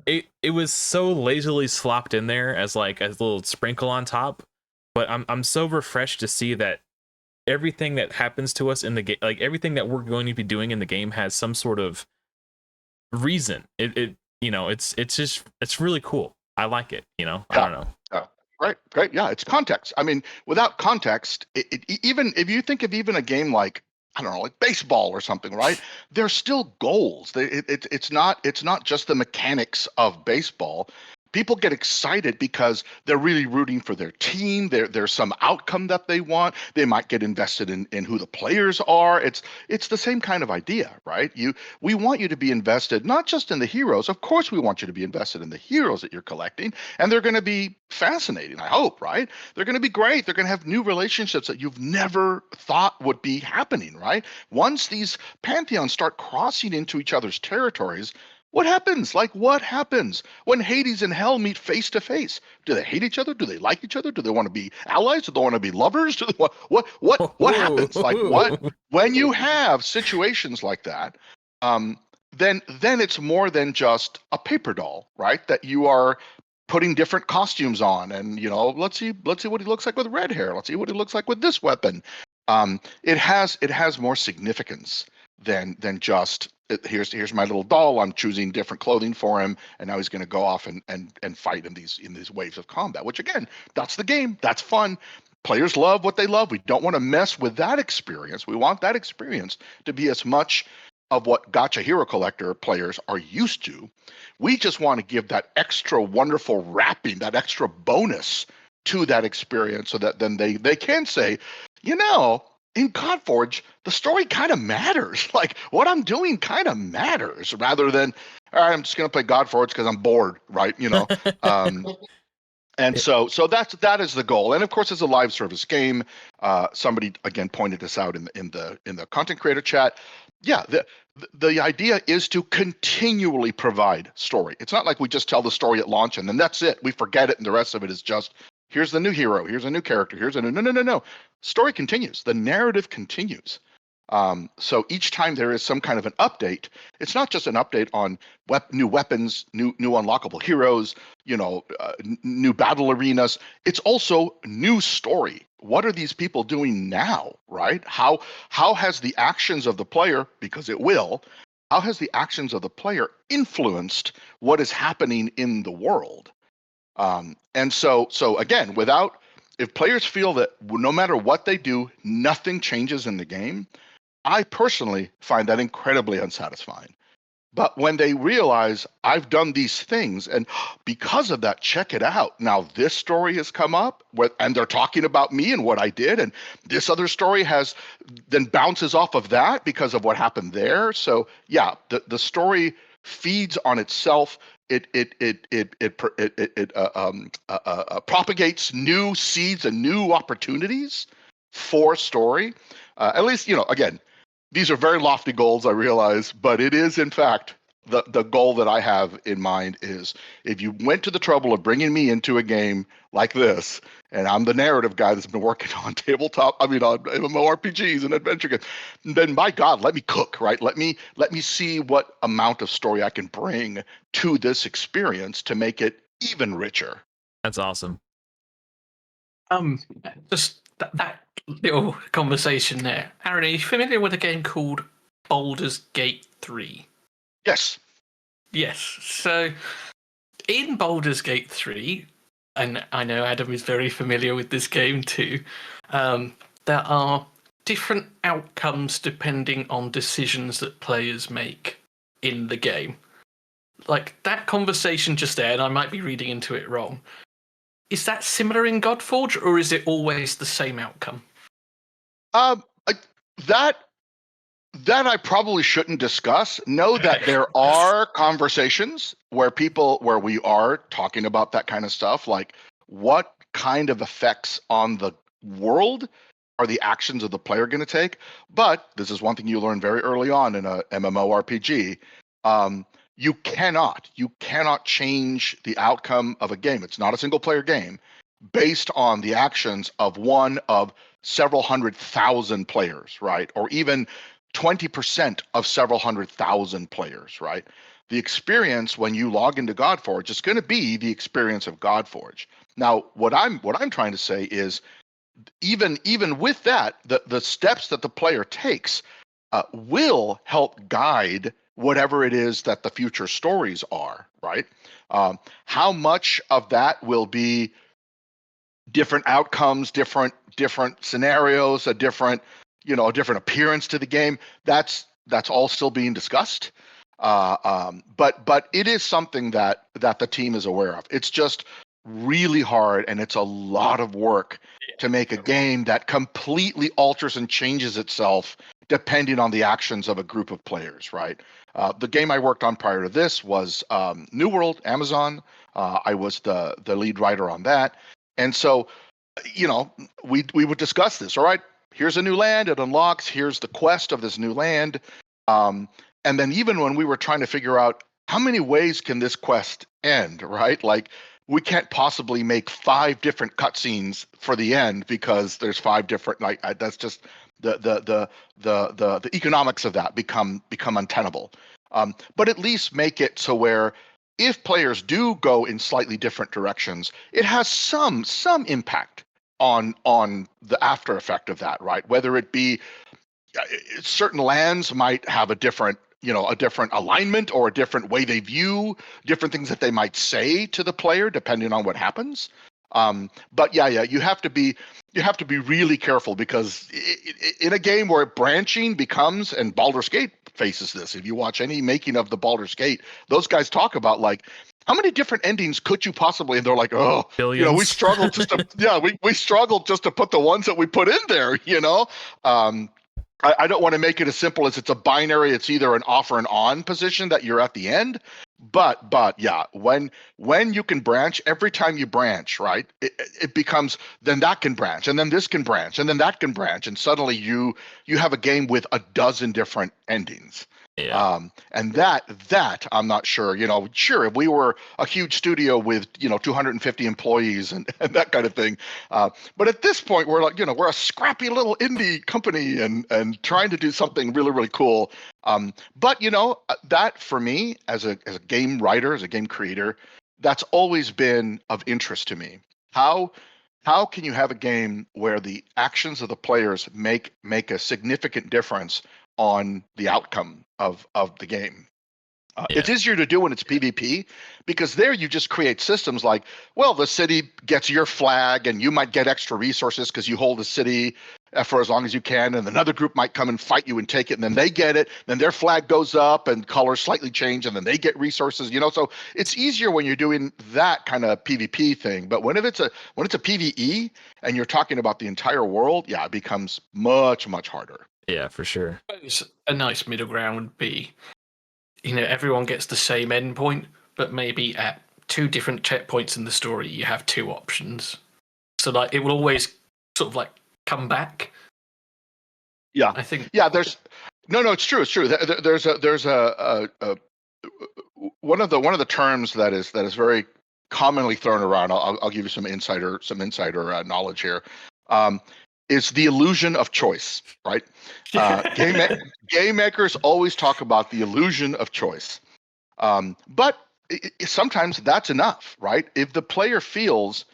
It was so lazily slopped in there as like a little sprinkle on top, but I'm so refreshed to see that everything that happens to us in the game, like everything that we're going to be doing in the game, has some sort of reason. It it's really cool. I like it. I don't know. Right, great. Yeah, it's context. I mean, without context, even if you think of even a game like, I don't know, like baseball or something, right? There's still goals. It's not just the mechanics of baseball. People get excited because they're really rooting for their team. There's some outcome that they want. They might get invested in who the players are. It's the same kind of idea, right? We want you to be invested not just in the heroes. Of course, we want you to be invested in the heroes that you're collecting, and they're going to be fascinating, I hope, right? They're going to be great. They're going to have new relationships that you've never thought would be happening, right? Once these pantheons start crossing into each other's territories, what happens? Like, what happens when Hades and Hell meet face to face? Do they hate each other? Do they like each other? Do they want to be allies? Do they want to be lovers? Do they what happens? Like, what when you have situations like that? Then it's more than just a paper doll, right? That you are putting different costumes on, and let's see what he looks like with red hair. Let's see what he looks like with this weapon. It has more significance than just here's my little doll. I'm choosing different clothing for him, and now he's going to go off and fight in these waves of combat. Which, again, that's the game. That's fun. Players love what they love. We don't want to mess with that experience. We want that experience to be as much of what Gacha Hero Collector players are used to. We just want to give that extra wonderful wrapping, that extra bonus to that experience, so that then they can say, in Godforge, the story kind of matters. Like, what I'm doing kind of matters, rather than, all right, I'm just going to play Godforge because I'm bored, right? And so that is the goal. And of course, it's a live service game. Somebody again pointed this out in the content creator chat. Yeah, the idea is to continually provide story. It's not like we just tell the story at launch and then that's it. We forget it, and the rest of it is just, here's the new hero, here's a new character, here's a new no. Story continues. The narrative continues. So each time there is some kind of an update, it's not just an update on new weapons, new unlockable heroes, new battle arenas. It's also new story. What are these people doing now, right? How has the actions of the player, because it will, how has the actions of the player influenced what is happening in the world? And so again, if players feel that no matter what they do, nothing changes in the game, I personally find that incredibly unsatisfying. But when they realize I've done these things, and because of that, check it out. Now this story has come up, and they're talking about me and what I did, and this other story then bounces off of that because of what happened there. So yeah, the story feeds on itself. propagates new seeds and new opportunities for story. At least, again, these are very lofty goals, I realize, but it is in fact the goal that I have in mind is if you went to the trouble of bringing me into a game like this, and I'm the narrative guy that's been working on on MMORPGs and adventure games, then by God, let me cook, right? Let me see what amount of story I can bring to this experience to make it even richer. That's awesome. Just that little conversation there. Aaron, are you familiar with a game called Baldur's Gate 3? Yes. Yes. So in Baldur's Gate 3, and I know Adam is very familiar with this game too, there are different outcomes depending on decisions that players make in the game. Like that conversation just there, and I might be reading into it wrong. Is that similar in Godforge, or is it always the same outcome? That I probably shouldn't discuss. Know that there are conversations where we are talking about that kind of stuff, like what kind of effects on the world are the actions of the player going to take. But this is one thing you learn very early on in a MMORPG. You cannot change the outcome of a game. It's not a single player game based on the actions of one of several 100,000 players, right? Or even 20% of several 100,000 players, right? The experience when you log into Godforge is going to be the experience of Godforge. Now, what I'm trying to say is, even with that, the steps that the player takes will help guide whatever it is that the future stories are, right? How much of that will be different outcomes, different scenarios, a different appearance to the game. That's all still being discussed. But it is something that the team is aware of. It's just really hard, and it's a lot of work to make a game that completely alters and changes itself depending on the actions of a group of players, right? The game I worked on prior to this was New World, Amazon. I was the lead writer on that. And so, we would discuss this. All right, here's a new land. It unlocks. Here's the quest of this new land. And then even when we were trying to figure out how many ways can this quest end, right? Like we can't possibly make 5 different cutscenes for the end because there's 5 different. That's just the economics of that become untenable. But at least make it so where if players do go in slightly different directions, it has some impact on the after effect of that, right? Whether it be certain lands might have a different alignment or a different way they view different things that they might say to the player depending on what happens. But you have to be really careful because in a game where branching becomes, and Baldur's Gate faces this. If you watch any making of the Baldur's Gate, those guys talk about like how many different endings could you possibly, and they're like, oh, Billions. We struggled just to we struggled just to put the ones that we put in there. I don't want to make it as simple as it's a binary. It's either an off or an on position that you're at the end. But yeah, when you can branch, every time you branch, right, it becomes then that can branch, and then this can branch, and then that can branch, and suddenly you have a game with a dozen different endings. Yeah. And that I'm not sure. Sure, if we were a huge studio with 250 employees and that kind of thing, but at this point we're like we're a scrappy little indie company and trying to do something really really cool. But that for me as a game writer, as a game creator, that's always been of interest to me. How can you have a game where the actions of the players make a significant difference on the outcome of the game? It's easier to do when it's PvP because there you just create systems like, well, the city gets your flag and you might get extra resources because you hold the city for as long as you can, and another group might come and fight you and take it, and then they get it, then their flag goes up and colors slightly change, and then they get resources. So it's easier when you're doing that kind of PvP thing. But when it's a PvE and you're talking about the entire world, it becomes much much harder. Yeah, for sure. A nice middle ground would be, everyone gets the same endpoint, but maybe at 2 different checkpoints in the story, you have 2 options. So like it will always sort of like come back. Yeah, I think. yeah. There's no, it's true. It's true. There's a one of the terms that is very commonly thrown around. I'll give you some insider knowledge here. Is the illusion of choice, right? Game makers always talk about the illusion of choice, but sometimes that's enough, right? If the player feels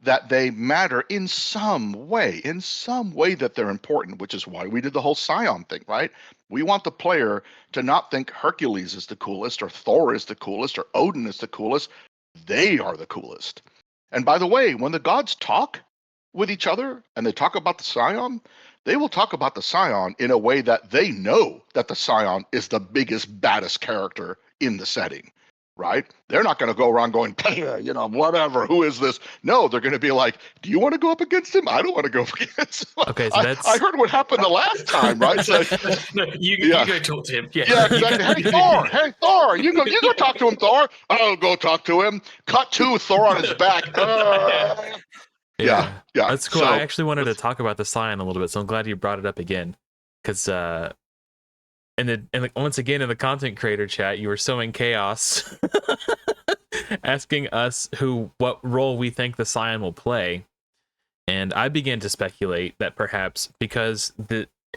that they matter in some way that they're important, which is why we did the whole Scion thing, right? We want the player to not think Hercules is the coolest, or Thor is the coolest, or Odin is the coolest. They are the coolest. And by the way, when the gods talk with each other and they talk about the Scion, they will talk about the Scion in a way that they know that the Scion is the biggest, baddest character in the setting, right? They're not going to go around going, whatever, who is this? No, they're going to be like, do you want to go up against him? I don't want to go up against him. Okay, so I heard what happened the last time, right? So, no, you go talk to him. Yeah, exactly. Hey, Thor, you go talk to him, Thor. I'll go talk to him. Cut to Thor on his back. Yeah. That's cool. So, I actually wanted to talk about the Scion a little bit, so I'm glad you brought it up again. Because once again in the content creator chat, you were sowing chaos, asking us what role we think the Scion will play, and I began to speculate that perhaps because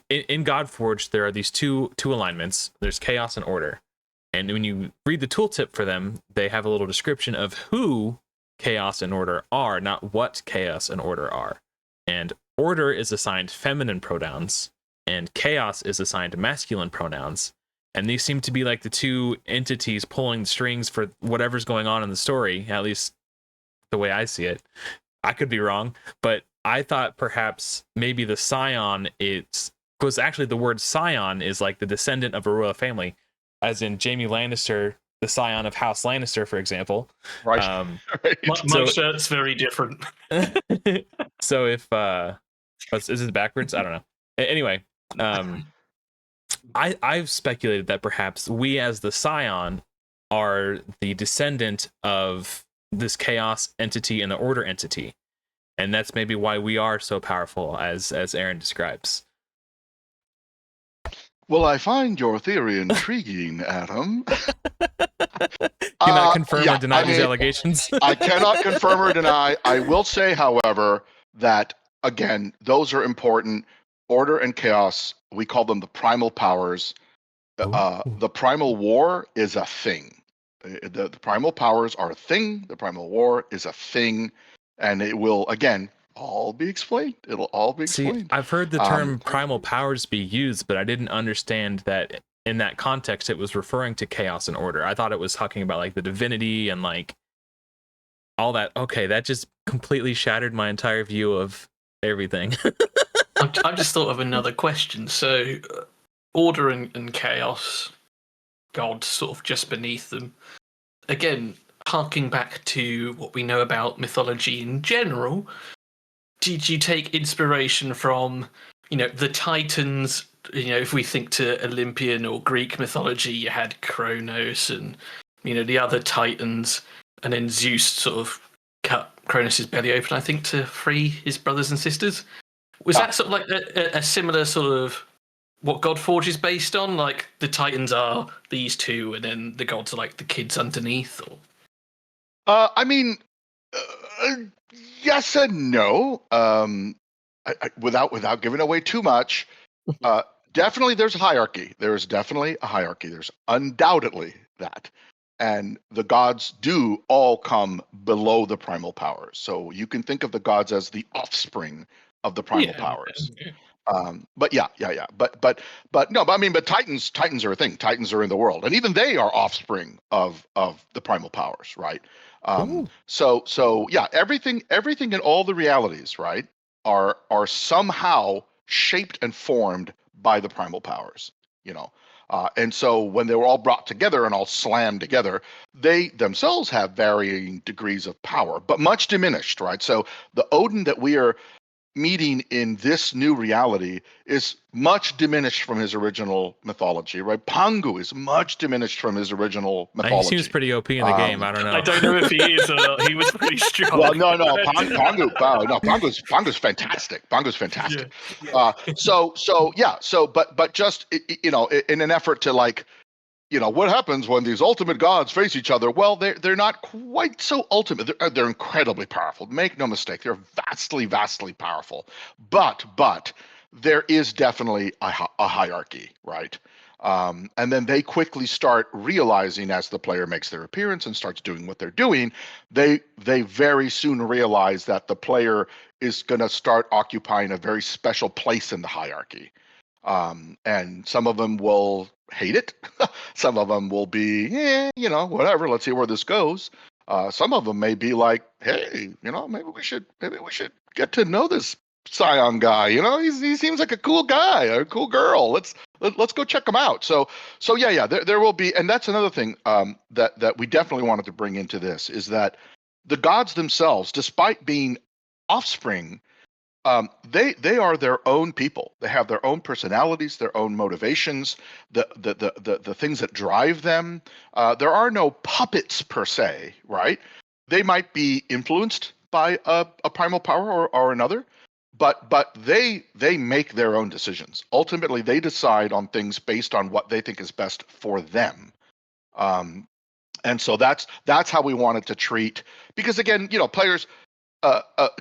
in Godforge there are these two alignments. There's chaos and order, and when you read the tooltip for them, they have a little description of who chaos and order are, not what chaos and order are. And order is assigned feminine pronouns, and chaos is assigned masculine pronouns. And these seem to be like the two entities pulling the strings for whatever's going on in the story, at least the way I see it. I could be wrong, but I thought perhaps maybe the Scion because actually the word Scion is like the descendant of a royal family, as in Jaime Lannister, the Scion of House Lannister, for example. Right. My shirt's very different. So if is it backwards? I don't know. Anyway, I've speculated that perhaps we as the Scion are the descendant of this chaos entity and the order entity, and that's maybe why we are so powerful as Aaron describes. Well, I find your theory intriguing, Adam. Cannot confirm or deny these allegations. I cannot confirm or deny. I will say, however, that again, those are important. Order and chaos, we call them the primal powers. The primal war is a thing. The primal powers are a thing. The primal war is a thing, and it will again all be explained. It'll all be explained. See, I've heard the term primal powers be used, but I didn't understand that in that context it was referring to chaos and order. I thought it was talking about like the divinity and like all that. Okay, that just completely shattered my entire view of everything. I've just thought of another question. So, order and chaos, gods sort of just beneath them. Again, harking back to what we know about mythology in general, did you take inspiration from, the Titans? If we think to Olympian or Greek mythology, you had Kronos and, the other Titans, and then Zeus sort of cut Kronos' belly open, I think, to free his brothers and sisters. Was that sort of like a similar sort of what Godforge is based on? Like the Titans are these two, and then the gods are like the kids underneath? Or? Yes and no. Without giving away too much, definitely there's a hierarchy. There is definitely a hierarchy. There's undoubtedly that. And the gods do all come below the primal powers. So you can think of the gods as the offspring of the primal powers. But Titans are a thing. Titans are in the world, and even they are offspring of the primal powers, right? So everything in all the realities, right, are somehow shaped and formed by the primal powers, and so when they were all brought together and all slammed together, they themselves have varying degrees of power, but much diminished, right? So the Odin that we are meeting in this new reality is much diminished from his original mythology, right? Pangu is much diminished from his original He mythology. seems pretty OP in the game. I don't know. I don't know if he is or not. He was pretty strong. Well, no, Pangu's fantastic. Pangu's fantastic. Yeah. But just in an effort to like, what happens when these ultimate gods face each other? Well, they're not quite so ultimate. They're incredibly powerful. Make no mistake, they're vastly powerful. But there is definitely a hierarchy, right? And then they quickly start realizing as the player makes their appearance and starts doing what they're doing, they very soon realize that the player is going to start occupying a very special place in the hierarchy. And some of them will hate it. Some of them will be, whatever, let's see where this goes. Some of them may be like, hey, maybe we should get to know this Scion guy. He seems like a cool guy, a cool girl. Let's go check him out. So there will be, and that's another thing that we definitely wanted to bring into this is that the gods themselves, despite being offspring, they are their own people. They have their own personalities, their own motivations, the things that drive them. There are no puppets per se, right? They might be influenced by a primal power or another, but they make their own decisions. Ultimately, they decide on things based on what they think is best for them. And so that's how we wanted to treat, because again, players.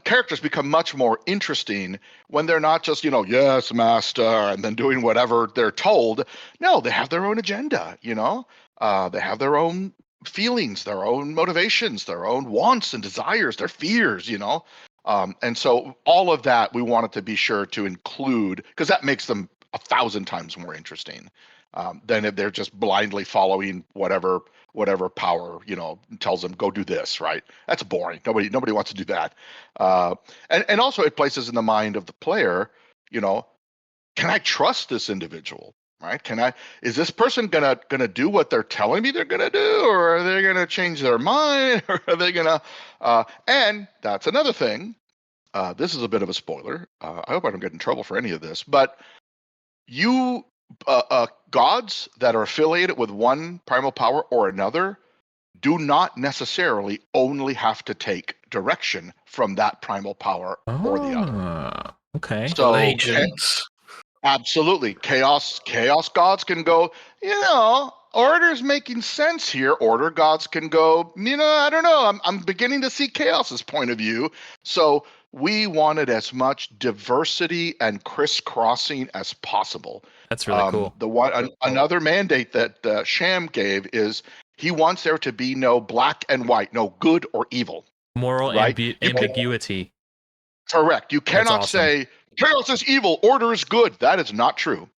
Characters become much more interesting when they're not just, yes, master, and then doing whatever they're told. No, they have their own agenda, they have their own feelings, their own motivations, their own wants and desires, their fears, and so all of that we wanted to be sure to include, because that makes them 1,000 times more interesting than if they're just blindly following whatever power tells them go do this, right? That's boring. Nobody wants to do that. And also it places in the mind of the player, can I trust this individual, right? Is this person gonna do what they're telling me they're gonna do, or are they gonna change their mind, or are they gonna and that's another thing. This is a bit of a spoiler. I hope I don't get in trouble for any of this, but gods that are affiliated with one primal power or another do not necessarily only have to take direction from that primal power or the other. Okay. So Agents. Absolutely. Chaos gods can go, order's making sense here. Order gods can go, I don't know. I'm beginning to see chaos's point of view. So we wanted as much diversity and crisscrossing as possible. That's really cool. Another mandate that Sham gave is he wants there to be no black and white, no good or evil. Moral right? ambiguity. Correct. You cannot awesome. say chaos is evil, order is good. That is not true.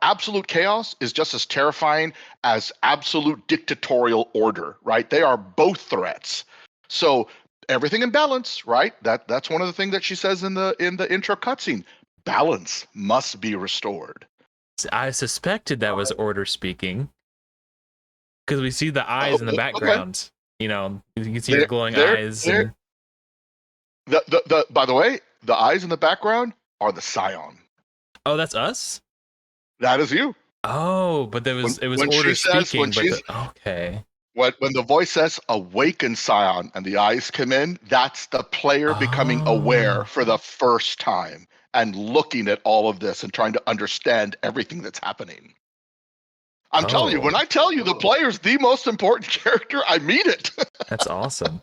Absolute chaos is just as terrifying as absolute dictatorial order, right? They are both threats. So everything in balance, right? That's one of the things that she says in the intro cutscene. Balance must be restored. I suspected that was order speaking, because we see the eyes in the background. Okay. You can see the glowing eyes. By the way, the eyes in the background are the Scion. Oh, that's us? That is you. Oh, but it was order speaking. Okay. When the voice says awaken Scion and the eyes come in, that's the player becoming aware for the first time and looking at all of this and trying to understand everything that's happening. I'm telling you, when I tell you the player's the most important character, I mean it. That's awesome.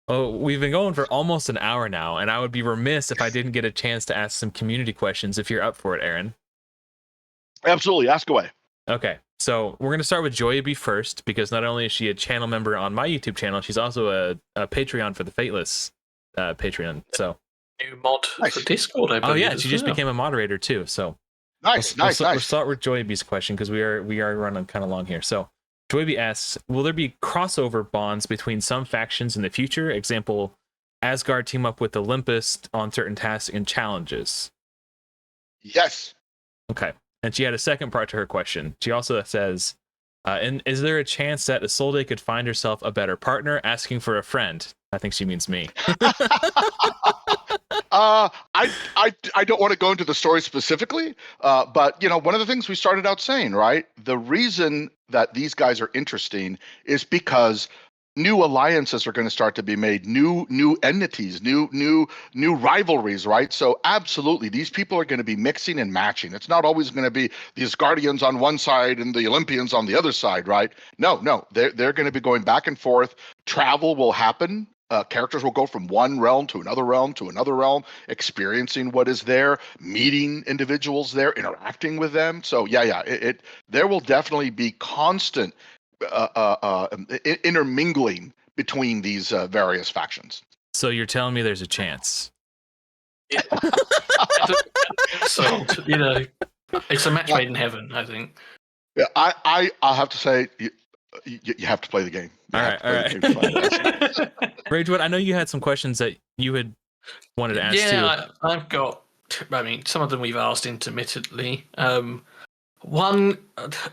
Oh, we've been going for almost an hour now, and I would be remiss if I didn't get a chance to ask some community questions if you're up for it, Aaron. Absolutely. Ask away. Okay. So we're going to start with Joyabe first, because not only is she a channel member on my YouTube channel, she's also a Patreon for the Fateless Patreon. So new mod for Discord, I believe. Oh yeah, she just became a moderator too. So nice. We'll start with Joyabe's question, because we are running kind of long here. So Joyabe asks, will there be crossover bonds between some factions in the future? Example, Asgard team up with Olympus on certain tasks and challenges. Yes. Okay. And she had a second part to her question. She also says, and is there a chance that Isolde could find herself a better partner, asking for a friend? I think she means me. I don't want to go into the story specifically, but one of the things we started out saying, right? The reason that these guys are interesting is because new alliances are going to start to be made, new entities, new rivalries, right? So absolutely, these people are going to be mixing and matching. It's not always going to be these Guardians on one side and the Olympians on the other side, right? No, they're going to be going back and forth. Travel will happen. Characters will go from one realm to another realm, experiencing what is there, meeting individuals there, interacting with them. So there will definitely be constant intermingling between these various factions. So you're telling me there's a chance? Yeah. So it's a match made in heaven, I think. Yeah, I'll have to say you have to play the game. All right. Ragewood, I know you had some questions that you had wanted to ask too. Yeah, I've got. I mean, some of them we've asked intermittently. One,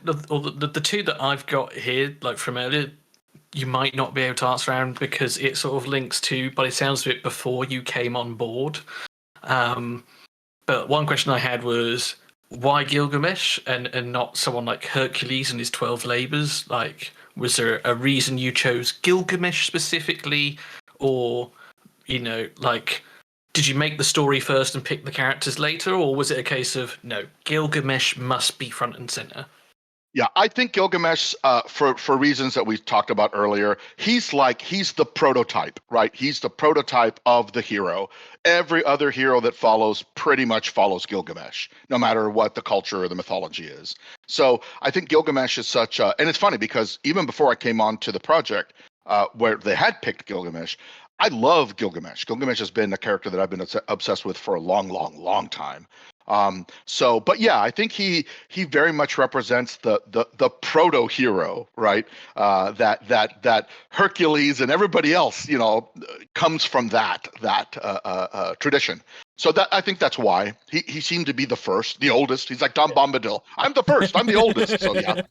the two that I've got here, like from earlier, you might not be able to answer around because it sort of links to, but it sounds a bit before you came on board. But one question I had was, why Gilgamesh and not someone like Hercules and his 12 labors? Like, was there a reason you chose Gilgamesh specifically? Or, did you make the story first and pick the characters later? Or was it a case of, no, Gilgamesh must be front and center? Yeah, I think Gilgamesh, for reasons that we talked about earlier, he's the prototype, right? He's the prototype of the hero. Every other hero that follows pretty much follows Gilgamesh, no matter what the culture or the mythology is. So I think Gilgamesh is such a, and it's funny because even before I came on to the project, where they had picked Gilgamesh, I love Gilgamesh. Gilgamesh has been a character that I've been obsessed with for a long time. But yeah, I think he very much represents the proto hero, right? That Hercules and everybody else, comes from that tradition. So that I think that's why he seemed to be the first, the oldest. He's like Tom Bombadil. I'm the first. I'm the oldest. So yeah.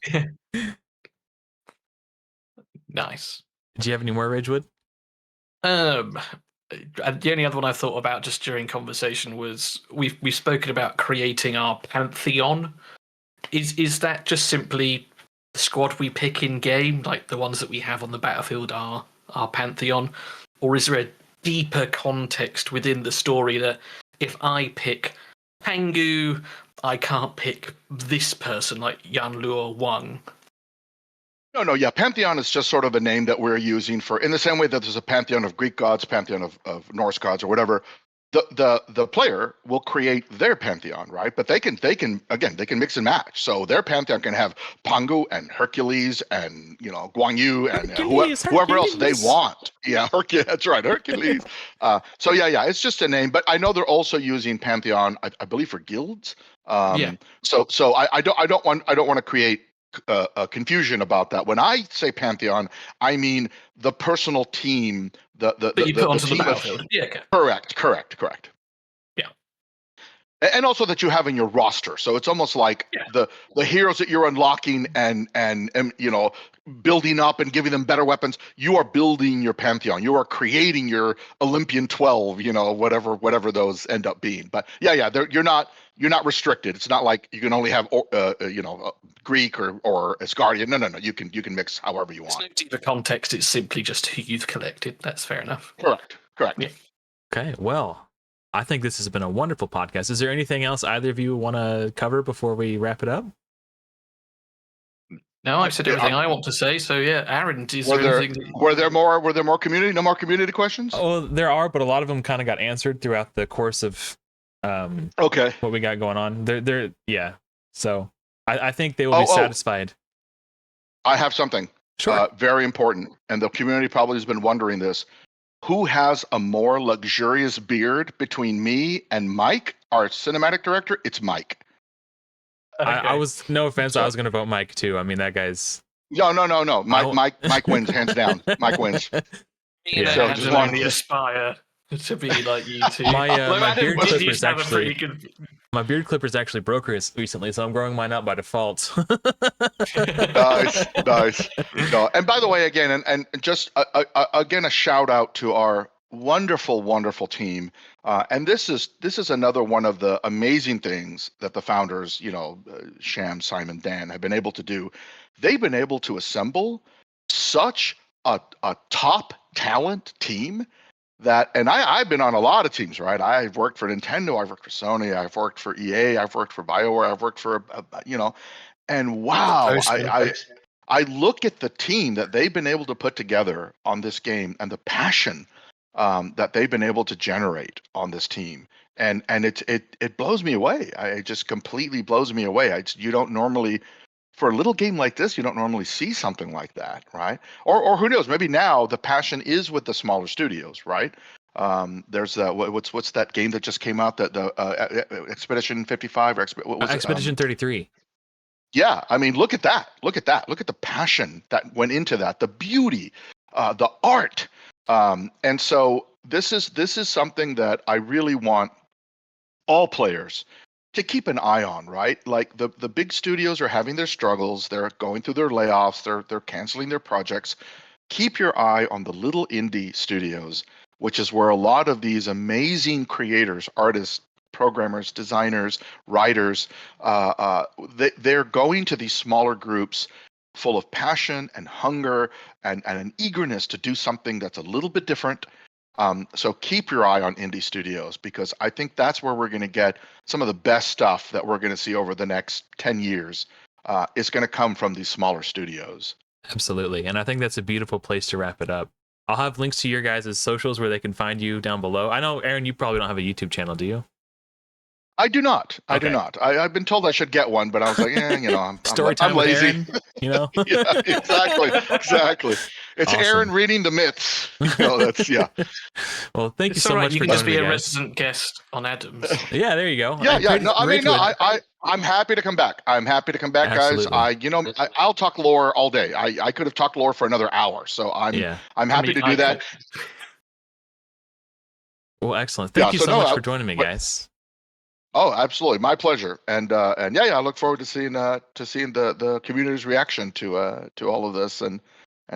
Nice. Do you have any more, Ragewood? The only other one I thought about just during conversation was we've spoken about creating our pantheon. Is that just simply the squad we pick in game, like the ones that we have on the battlefield are our pantheon, or is there a deeper context within the story that if I pick Pangu, I can't pick this person like Yanlu Wang? No, yeah. Pantheon is just sort of a name that we're using for, in the same way that there's a pantheon of Greek gods, pantheon of Norse gods, or whatever. The player will create their pantheon, right? But they can mix and match. So their pantheon can have Pangu and Hercules and Guan Yu and whoever else they want. Yeah, Hercules. That's right, Hercules. So yeah, it's just a name. But I know they're also using pantheon, I believe, for guilds. So I don't want to create a confusion about that. When I say pantheon, I mean the personal team, the you put onto team the battlefield. Yeah, okay. Correct. Yeah, and also that you have in your roster. So it's almost like the heroes that you're unlocking and building up and giving them better weapons. You are building your pantheon. You are creating your Olympian 12. Whatever those end up being. But yeah, you're not restricted. It's not like you can only have Greek or Asgardian. No. You can mix however you want. There's no deeper context. It's simply just who you've collected. That's fair enough. Correct. Yeah. Okay. Well, I think this has been a wonderful podcast. Is there anything else either of you want to cover before we wrap it up? No, I've said everything I want to say. So yeah, Aaron, were there more community? No more community questions? Oh, there are, but a lot of them kind of got answered throughout the course of what we got going on. Yeah. So I think they will be satisfied. I have something. Sure. Very important, and the community probably has been wondering this. Who has a more luxurious beard between me and Mike, our cinematic director? It's Mike. Okay. I was, no offense, I was going to vote Mike too. I mean, that guy's... No. Mike wins, hands down. Mike wins. So just want to aspire to be like you two. My beard clippers actually broke recently, so I'm growing mine out by default. Nice. No, and by the way, again, and just again, a shout out to our wonderful team. And this is another one of the amazing things that the founders, Sham, Simon, Dan, have been able to do. They've been able to assemble such a top talent team that, and I've been on a lot of teams, right? I've worked for Nintendo, I've worked for Sony, I've worked for EA, I've worked for BioWare, I've worked for, and wow, I look at the team that they've been able to put together on this game and the passion that they've been able to generate on this team, and it blows me away. It just completely blows me away. You don't normally, for a little game like this, you don't normally see something like that, right? Or who knows? Maybe now the passion is with the smaller studios, right? There's what's that game that just came out, that the Expedition 55 or what was Expedition 33. Yeah, I mean, look at that. Look at the passion that went into that, the beauty, the art. And so this is something that I really want all players to keep an eye on, right? Like the big studios are having their struggles, they're going through their layoffs, they're canceling their projects. Keep your eye on the little indie studios, which is where a lot of these amazing creators, artists, programmers, designers, writers, they're going to these smaller groups full of passion and hunger and an eagerness to do something that's a little bit different. So keep your eye on indie studios, because I think that's where we're going to get some of the best stuff that we're going to see over the next 10 years. It's going to come from these smaller studios. Absolutely. And I think that's a beautiful place to wrap it up. I'll have links to your guys' socials where they can find you down below. I know, Aaron, you probably don't have a YouTube channel, do you? I do not. I do not. I've been told I should get one, but I was like, I'm lazy. Aaron, Yeah, exactly. It's awesome. Aaron reading the myths. That's Well, thank you so much for joining me, guys. You can just be a resident guest on Adams. Yeah, there you go. I'm happy to come back. Absolutely. Guys. I'll talk lore all day. I could have talked lore for another hour, so I'm happy to do that. Well, excellent. Thank you so much for joining me, guys. Oh, absolutely, my pleasure, and I look forward to seeing the community's reaction to all of this, and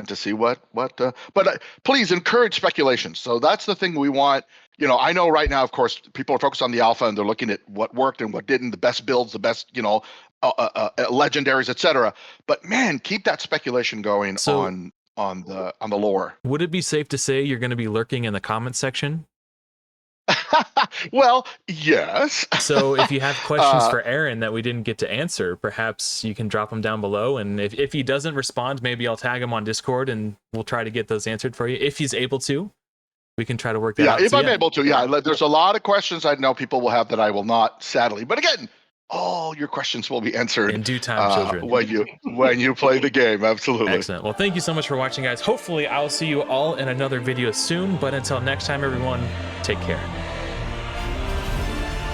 to see what. But please encourage speculation. So that's the thing we want. I know right now, of course, people are focused on the alpha and they're looking at what worked and what didn't, the best builds, the best legendaries, etc. But man, keep that speculation going on the lore. Would it be safe to say you're going to be lurking in the comments section? Well, yes. So if you have questions for Aaron that we didn't get to answer, perhaps you can drop them down below. And if he doesn't respond, maybe I'll tag him on Discord and we'll try to get those answered for you. If he's able to, we can try to work that out. If I'm able to, there's a lot of questions I know people will have that I will not, sadly. But again, all your questions will be answered in due time, children. When you play the game. Absolutely. Excellent. Well, thank you so much for watching, guys. Hopefully I'll see you all in another video soon. But until next time, everyone, take care.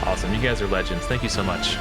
Awesome. You guys are legends. Thank you so much.